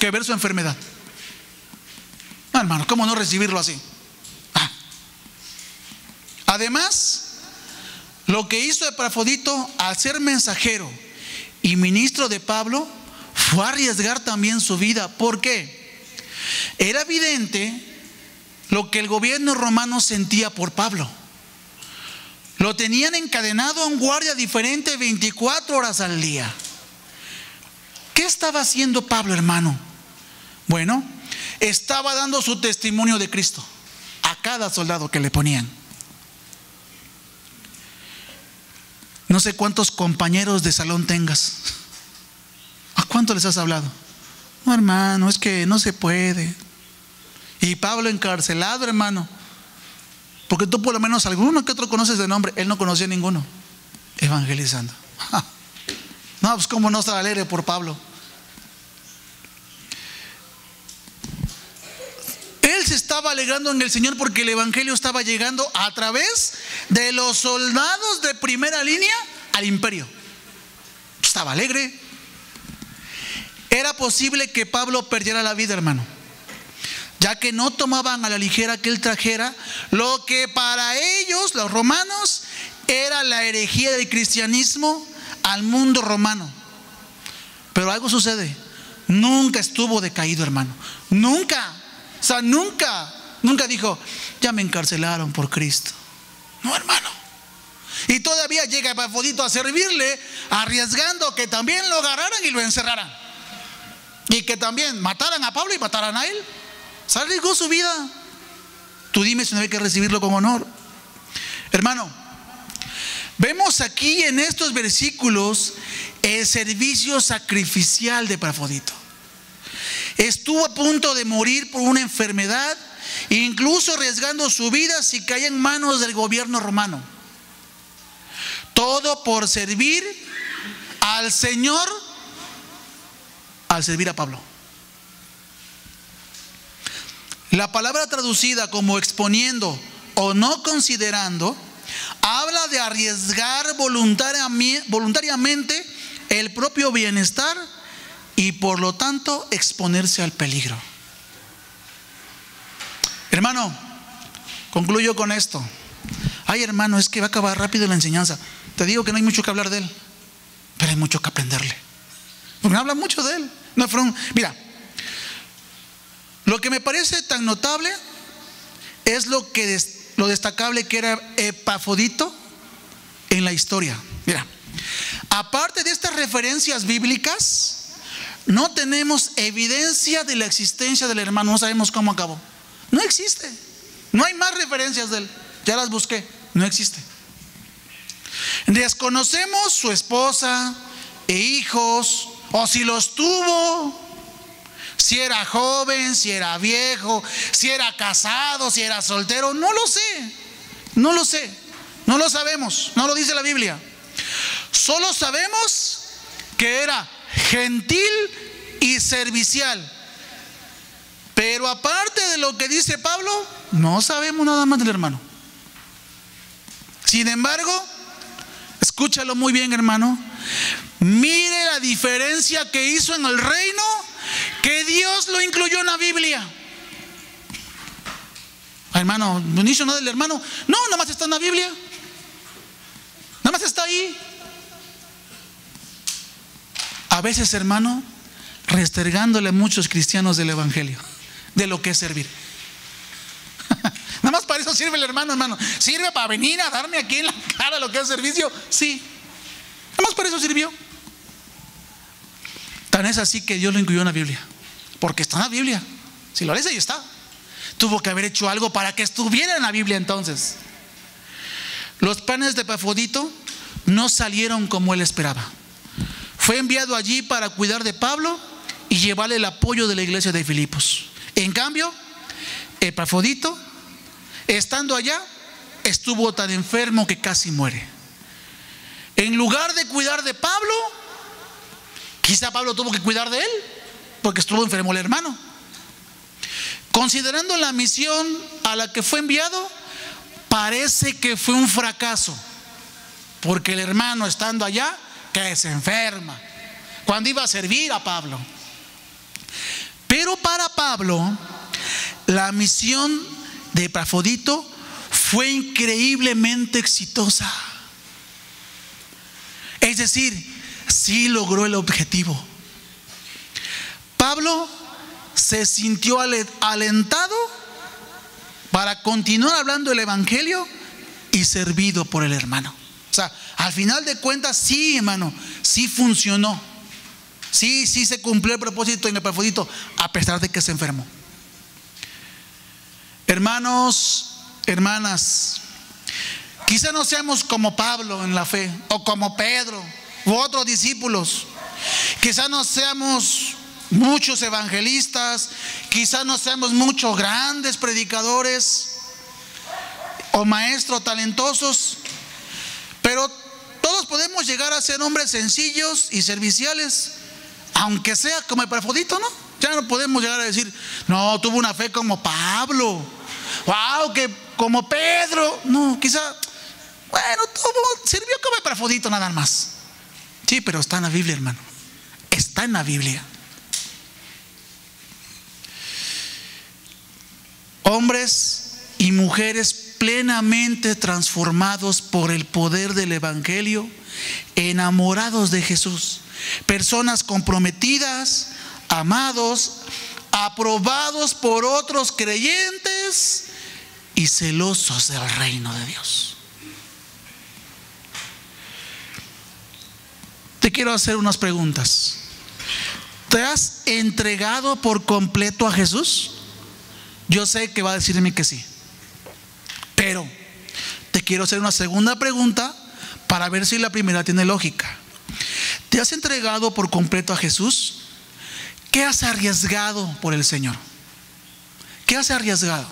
que ver su enfermedad. No, hermano, ¿cómo no recibirlo así? Además, lo que hizo Epafrodito al ser mensajero y ministro de Pablo fue arriesgar también su vida. ¿Por qué? Era evidente lo que el gobierno romano sentía por Pablo. Lo tenían encadenado a un guardia diferente 24 horas al día. ¿Qué estaba haciendo Pablo, hermano? Bueno, estaba dando su testimonio de Cristo a cada soldado que le ponían. No sé cuántos compañeros de salón tengas. ¿A cuántos les has hablado? No, hermano, es que no se puede. Y Pablo encarcelado, hermano, porque tú por lo menos alguno que otro conoces de nombre. Él no conocía a ninguno. Evangelizando. No, pues cómo no estar alegre por Pablo. Él se estaba alegrando en el Señor porque el evangelio estaba llegando a través de los soldados de primera línea al imperio. Estaba alegre. Era posible que Pablo perdiera la vida, hermano, ya que no tomaban a la ligera que él trajera lo que para ellos, los romanos, era la herejía del cristianismo al mundo romano. Pero algo sucede. Nunca estuvo decaído, hermano. Nunca. O sea, nunca dijo, ya me encarcelaron por Cristo. No, hermano. Y todavía llega Epafrodito a servirle, arriesgando que también lo agarraran y lo encerraran. Y que también mataran a Pablo y mataran a él. Se arriesgó su vida. Tú dime si no hay que recibirlo con honor. Hermano, vemos aquí en estos versículos el servicio sacrificial de Epafrodito. Estuvo a punto de morir por una enfermedad, incluso arriesgando su vida si caía en manos del gobierno romano. Todo por servir al Señor, al servir a Pablo. La palabra traducida como exponiendo o no considerando habla de arriesgar voluntariamente el propio bienestar y por lo tanto exponerse al peligro. Hermano, concluyo con esto. Ay, hermano, es que va a acabar rápido la enseñanza. Te digo que no hay mucho que hablar de él, pero hay mucho que aprenderle, porque habla mucho de él. No, mira, lo que me parece tan notable es lo destacable que era Epafrodito en la historia. Mira, aparte de estas referencias bíblicas, no tenemos evidencia de la existencia del hermano. No sabemos cómo acabó. No existe. No hay más referencias de él. Ya las busqué. No existe. Desconocemos su esposa e hijos, o si los tuvo, si era joven, si era viejo, si era casado, si era soltero. No lo sé. No lo sé. No lo sabemos. No lo dice la Biblia. Solo sabemos que era gentil y servicial. Pero aparte de lo que dice Pablo, no sabemos nada más del hermano. Sin embargo, escúchalo muy bien, hermano. Mire la diferencia que hizo en el reino, que Dios lo incluyó en la Biblia. Hermano, no hizo nada del hermano. No, nada más está en la Biblia. Nada más está ahí. A veces, hermano, restergándole a muchos cristianos del evangelio, de lo que es servir. Nada más para eso sirve el hermano. ¿Sirve para venir a darme aquí en la cara lo que es servicio? Sí. Nada más para eso sirvió. Tan es así que Dios lo incluyó en la Biblia, porque está en la Biblia. Si lo lees, ahí está. Tuvo que haber hecho algo para que estuviera en la Biblia entonces. Los planes de Epafrodito no salieron como él esperaba. Fue enviado allí para cuidar de Pablo y llevarle el apoyo de la iglesia de Filipos. En cambio, Epafrodito, estando allá, estuvo tan enfermo que casi muere. En lugar de cuidar de Pablo, quizá Pablo tuvo que cuidar de él, porque estuvo enfermo el hermano. Considerando la misión a la que fue enviado, parece que fue un fracaso, porque el hermano, estando allá, que se enferma cuando iba a servir a Pablo. Pero para Pablo, la misión de Epafrodito fue increíblemente exitosa. Es decir, sí logró el objetivo. Pablo se sintió alentado para continuar hablando el evangelio y servido por el hermano. O sea, al final de cuentas, sí, hermano, sí funcionó. Sí se cumplió el propósito en Epafrodito, a pesar de que se enfermó. Hermanos, hermanas, quizá no seamos como Pablo en la fe, o como Pedro, u otros discípulos. Quizá no seamos muchos evangelistas, quizá no seamos muchos grandes predicadores o maestros talentosos, pero todos podemos llegar a ser hombres sencillos y serviciales, aunque sea como Epafrodito, ¿no? Ya no podemos llegar a decir, no, tuvo una fe como Pablo, wow, que como Pedro. No, quizá, bueno, sirvió como Epafrodito nada más. Sí, pero está en la Biblia, hermano. Está en la Biblia. Hombres y mujeres plenamente transformados por el poder del evangelio, enamorados de Jesús, personas comprometidas, amados, aprobados por otros creyentes y celosos del reino de Dios. te quiero hacer unas preguntas. ¿Te has entregado por completo a Jesús? Yo sé que va a decirme que sí, pero te quiero hacer una segunda pregunta para ver si la primera tiene lógica. ¿Te has entregado por completo a Jesús? ¿Qué has arriesgado por el Señor? ¿Qué has arriesgado?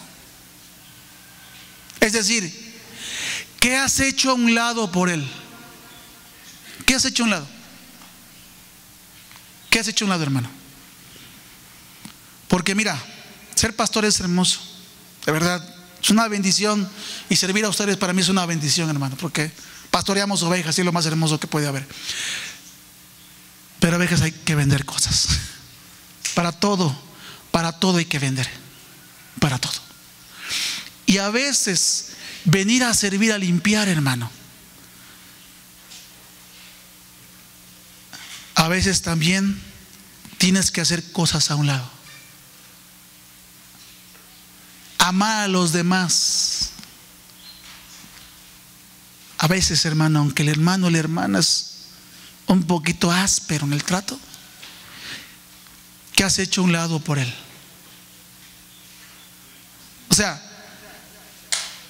Es decir, ¿qué has hecho a un lado por Él? ¿Qué has hecho a un lado? ¿Qué has hecho a un lado, hermano? Porque mira, ser pastor es hermoso, de verdad, es una bendición. Y servir a ustedes para mí es una bendición, hermano, porque pastoreamos ovejas y es lo más hermoso que puede haber. Pero a veces hay que vender cosas. Para todo hay que vender. Para todo. Y a veces venir a servir a limpiar, hermano, a veces también tienes que hacer cosas a un lado. Amar a los demás. A veces, hermano, aunque el hermano o la hermana es un poquito áspero en el trato, ¿qué has hecho a un lado por él? O sea,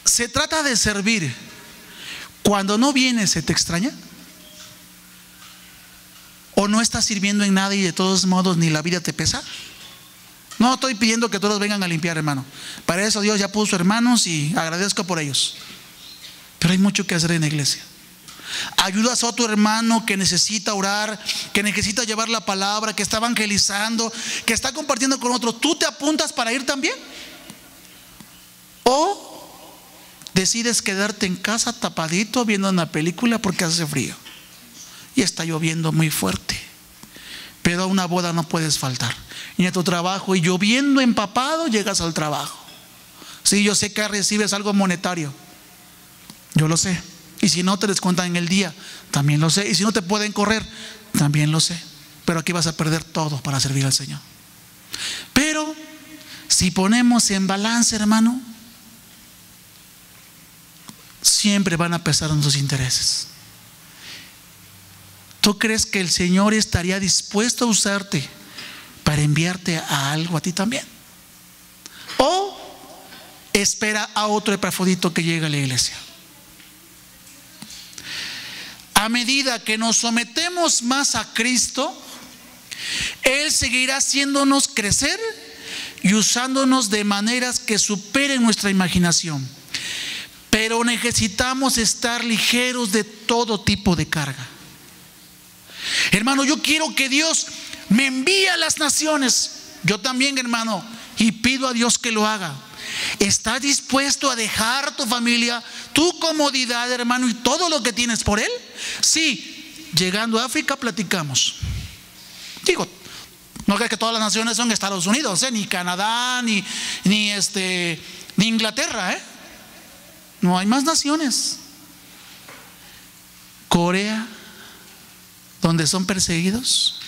se trata de servir. Cuando no viene, ¿se te extraña? ¿O no estás sirviendo en nada y de todos modos ni la vida te pesa? No estoy pidiendo que todos vengan a limpiar, hermano. Para eso Dios ya puso hermanos y agradezco por ellos. Pero hay mucho que hacer en la iglesia. Ayudas a otro hermano que necesita orar, que necesita llevar la palabra, que está evangelizando, que está compartiendo con otro. ¿Tú te apuntas para ir también? ¿O decides quedarte en casa tapadito viendo una película porque hace frío y está lloviendo muy fuerte? Pero a una boda no puedes faltar. Y a tu trabajo, y lloviendo empapado, llegas al trabajo. Sí, yo sé que recibes algo monetario, yo lo sé. Y si no te descuentan en el día, también lo sé. Y si no te pueden correr, también lo sé. Pero aquí vas a perder todo para servir al Señor. Pero si ponemos en balance, hermano, siempre van a pesar nuestros intereses. ¿Tú crees que el Señor estaría dispuesto a usarte para enviarte a algo a ti también? ¿O espera a otro Epafrodito que llegue a la iglesia? A medida que nos sometemos más a Cristo, Él seguirá haciéndonos crecer y usándonos de maneras que superen nuestra imaginación. Pero necesitamos estar ligeros de todo tipo de carga. Hermano, yo quiero que Dios me envíe a las naciones. Yo también, hermano, y pido a Dios que lo haga. ¿Estás dispuesto a dejar tu familia, tu comodidad, hermano, y todo lo que tienes por Él? Sí, llegando a África platicamos. Digo, no crees que todas las naciones son Estados Unidos, ni Canadá, ni Inglaterra, No, hay más naciones. Corea, donde son perseguidos.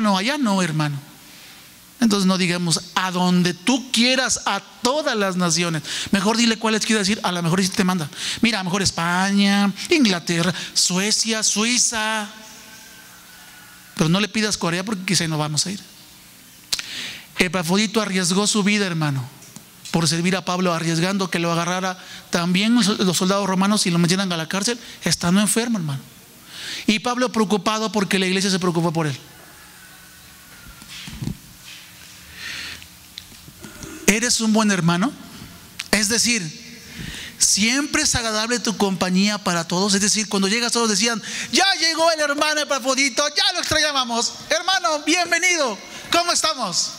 No, allá no, hermano. Entonces no digamos a donde tú quieras, a todas las naciones. Mejor dile cuáles quiero decir. A lo mejor sí te manda. Mira, a lo mejor España, Inglaterra, Suecia, Suiza. Pero no le pidas Corea porque quizá no vamos a ir. Epafrodito arriesgó su vida, hermano, por servir a Pablo, arriesgando que lo agarrara también los soldados romanos y lo metieran a la cárcel, estando enfermo, hermano. Y Pablo preocupado porque la iglesia se preocupó por él. ¿Eres un buen hermano? Es decir, siempre es agradable tu compañía para todos. Es decir, cuando llegas todos decían: ya llegó el hermano Epafrodito, ya lo extrañábamos. Hermano, bienvenido, ¿cómo estamos?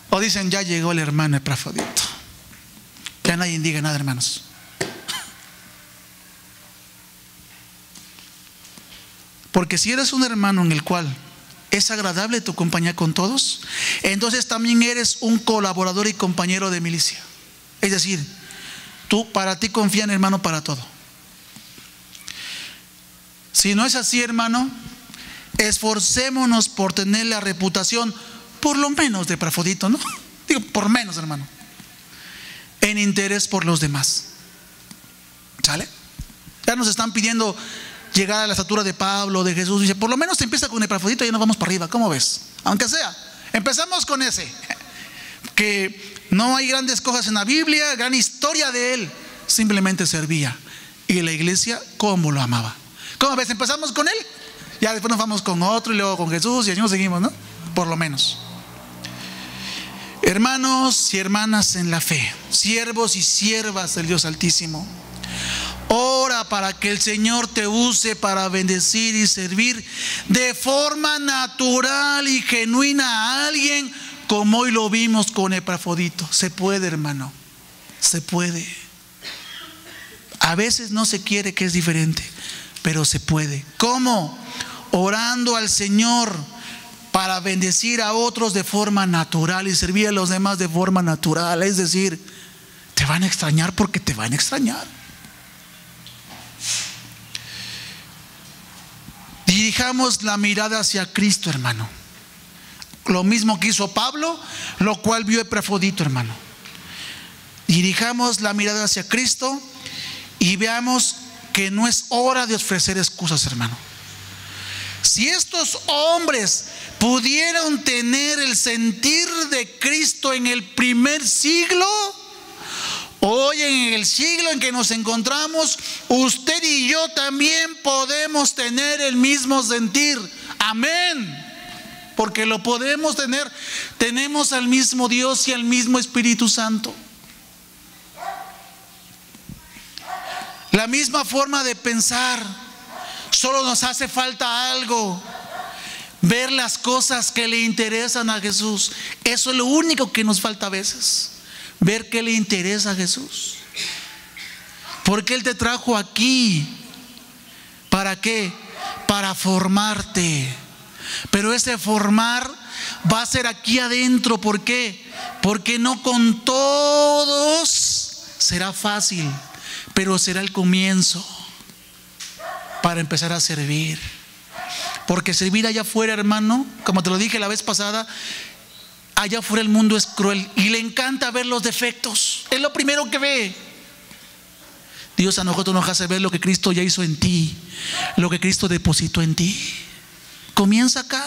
O dicen: ya llegó el hermano Epafrodito. Ya nadie diga nada, hermanos. Porque si eres un hermano en el cual es agradable tu compañía con todos, entonces también eres un colaborador y compañero de milicia. Es decir, para ti confían, hermano, para todo. Si no es así, hermano, esforcémonos por tener la reputación, por lo menos de Epafrodito, ¿no? Digo, por menos, hermano, en interés por los demás. ¿Sale? Ya nos están pidiendo llegar a la estatura de Pablo, de Jesús. Dice, por lo menos empieza con Epafrodito y nos vamos para arriba. ¿Cómo ves? Aunque sea, empezamos con ese, que no hay grandes cosas en la Biblia, gran historia de él, simplemente servía. Y la iglesia, ¿cómo lo amaba? ¿Cómo ves? Empezamos con él, ya después nos vamos con otro y luego con Jesús y así nos seguimos, ¿no? Por lo menos. Hermanos y hermanas en la fe, siervos y siervas del Dios Altísimo, ora para que el Señor te use para bendecir y servir de forma natural y genuina a alguien, como hoy lo vimos con Epafrodito. Se puede, hermano, se puede. A veces no se quiere, que es diferente, pero se puede. ¿Cómo? Orando al Señor para bendecir a otros de forma natural y servir a los demás de forma natural. Es decir, te van a extrañar porque te van a extrañar. Dirijamos la mirada hacia Cristo, hermano. Lo mismo que hizo Pablo, lo cual vio Epafrodito, hermano. Dirijamos la mirada hacia Cristo y veamos que no es hora de ofrecer excusas, hermano. Si estos hombres pudieron tener el sentir de Cristo en el primer siglo, hoy en el siglo en que nos encontramos, usted y yo también podemos tener el mismo sentir. Amén. Porque lo podemos tener. Tenemos al mismo Dios y al mismo Espíritu Santo. La misma forma de pensar. Solo nos hace falta algo: ver las cosas que le interesan a Jesús. Eso es lo único que nos falta a veces. Ver qué le interesa a Jesús. Porque Él te trajo aquí. ¿Para qué? Para formarte. Pero ese formar va a ser aquí adentro. ¿Por qué? Porque no con todos será fácil, pero será el comienzo para empezar a servir. Porque servir allá afuera, hermano, como te lo dije la vez pasada, allá afuera el mundo es cruel y le encanta ver los defectos. Es lo primero que ve. Dios a nosotros nos hace ver lo que Cristo ya hizo en ti, lo que Cristo depositó en ti. Comienza acá.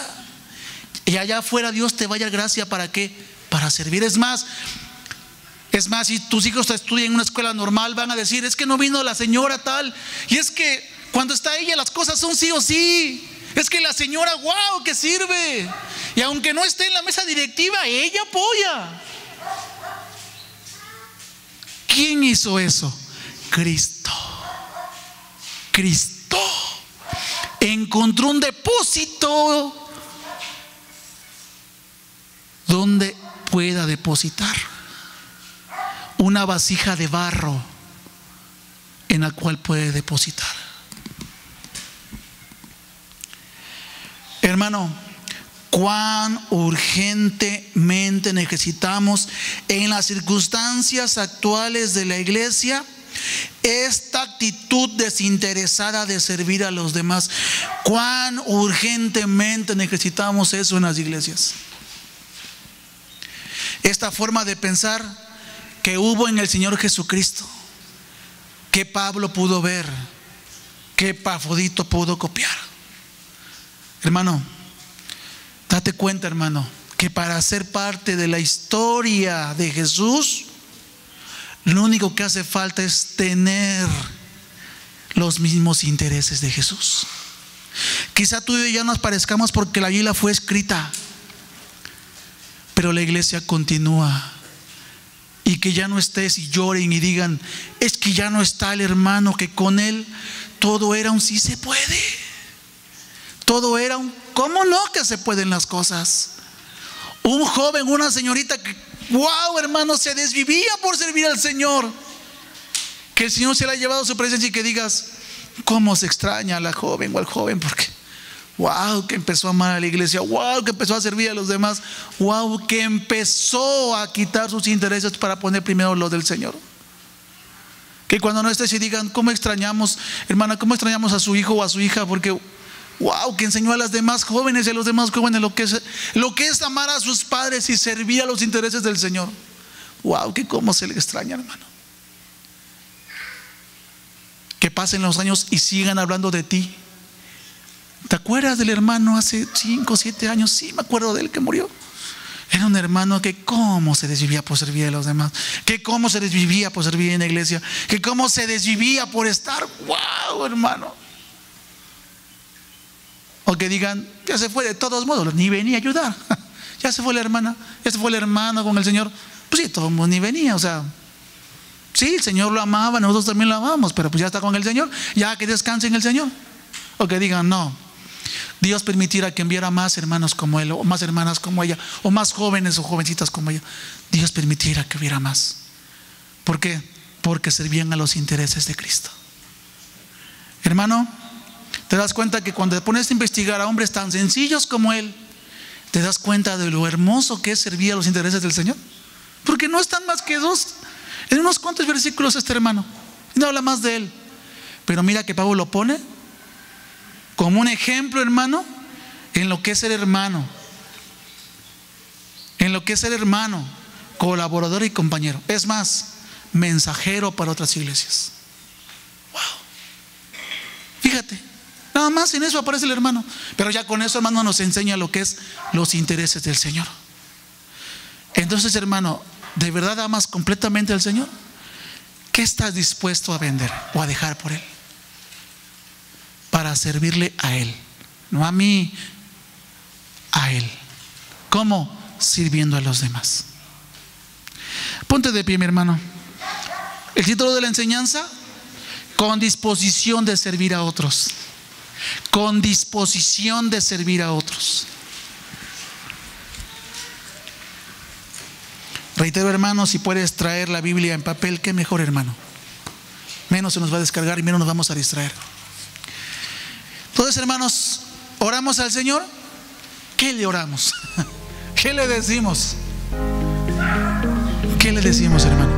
Y allá afuera Dios te va a dar gracia. ¿Para qué? Para servir. Es más, si tus hijos estudian en una escuela normal, van a decir, es que no vino la señora tal. Y es que cuando está ella las cosas son sí o sí. Es que la señora, wow, que sirve. Y aunque no esté en la mesa directiva, ella apoya. ¿Quién hizo eso? Cristo. Cristo encontró un depósito donde pueda depositar una vasija de barro en la cual puede depositar. Hermano, cuán urgentemente necesitamos en las circunstancias actuales de la iglesia esta actitud desinteresada de servir a los demás. Cuán urgentemente necesitamos eso en las iglesias. Esta forma de pensar que hubo en el Señor Jesucristo, que Pablo pudo ver, que Epafrodito pudo copiar. Hermano, date cuenta, hermano, que para ser parte de la historia de Jesús, lo único que hace falta es tener los mismos intereses de Jesús. Quizá tú y yo ya nos parezcamos porque la Biblia fue escrita, pero la iglesia continúa. Y que ya no estés y lloren y digan, es que ya no está el hermano, que con él todo era un sí se puede. Todo era un ¿cómo no que se pueden las cosas? Un joven, una señorita que, wow, hermano, se desvivía por servir al Señor. Que el Señor se le ha llevado a su presencia y que digas, cómo se extraña a la joven o al joven, porque wow, que empezó a amar a la iglesia, wow, que empezó a servir a los demás, wow, que empezó a quitar sus intereses para poner primero los del Señor. Que cuando no estés y digan, cómo extrañamos, hermana, cómo extrañamos a su hijo o a su hija, porque wow, que enseñó a las demás jóvenes y a los demás jóvenes lo que es amar a sus padres y servir a los intereses del Señor. Wow, que cómo se le extraña, hermano. Que pasen los años y sigan hablando de ti ¿Te acuerdas del hermano hace 5 o 7 años? Sí, me acuerdo de él que murió. Era un hermano que cómo se desvivía por servir a los demás, que cómo se desvivía por servir en la iglesia, que cómo se desvivía por estar. ¡Wow, hermano! O que digan, ya se fue de todos modos, ni venía a ayudar. Ya se fue la hermana, ya se fue el hermano con el Señor. Pues sí, todo el mundo ni venía, o sea, sí, el Señor lo amaba, nosotros también lo amamos, pero pues ya está con el Señor, ya que descanse en el Señor. O que digan, no, Dios permitiera que enviara más hermanos como él, o más hermanas como ella, o más jóvenes o jovencitas como ella. Dios permitiera que hubiera más. ¿Por qué? Porque servían a los intereses de Cristo. Hermano, te das cuenta que cuando te pones a investigar a hombres tan sencillos como él, te das cuenta de lo hermoso que es servir a los intereses del Señor. Porque no están más que dos, en unos cuantos versículos este hermano, no habla más de él. Pero mira que Pablo lo pone como un ejemplo, hermano, en lo que es ser hermano, en lo que es ser hermano, colaborador y compañero. Es más, mensajero para otras iglesias. Wow. Fíjate, nada más en eso aparece el hermano. Pero ya con eso, hermano, nos enseña lo que es los intereses del Señor. Entonces, hermano, ¿de verdad amas completamente al Señor? ¿Qué estás dispuesto a vender o a dejar por Él? Para servirle a Él, no a mí, a Él. ¿Cómo? Sirviendo a los demás. Ponte de pie, mi hermano. El título de la enseñanza: con disposición de servir a otros. Con disposición de servir a otros. Reitero, hermano, si puedes traer la Biblia en papel, qué mejor, hermano. Menos se nos va a descargar y menos nos vamos a distraer. Entonces, hermanos, oramos al Señor. ¿Qué le oramos? ¿Qué le decimos? ¿Qué le decimos, hermano?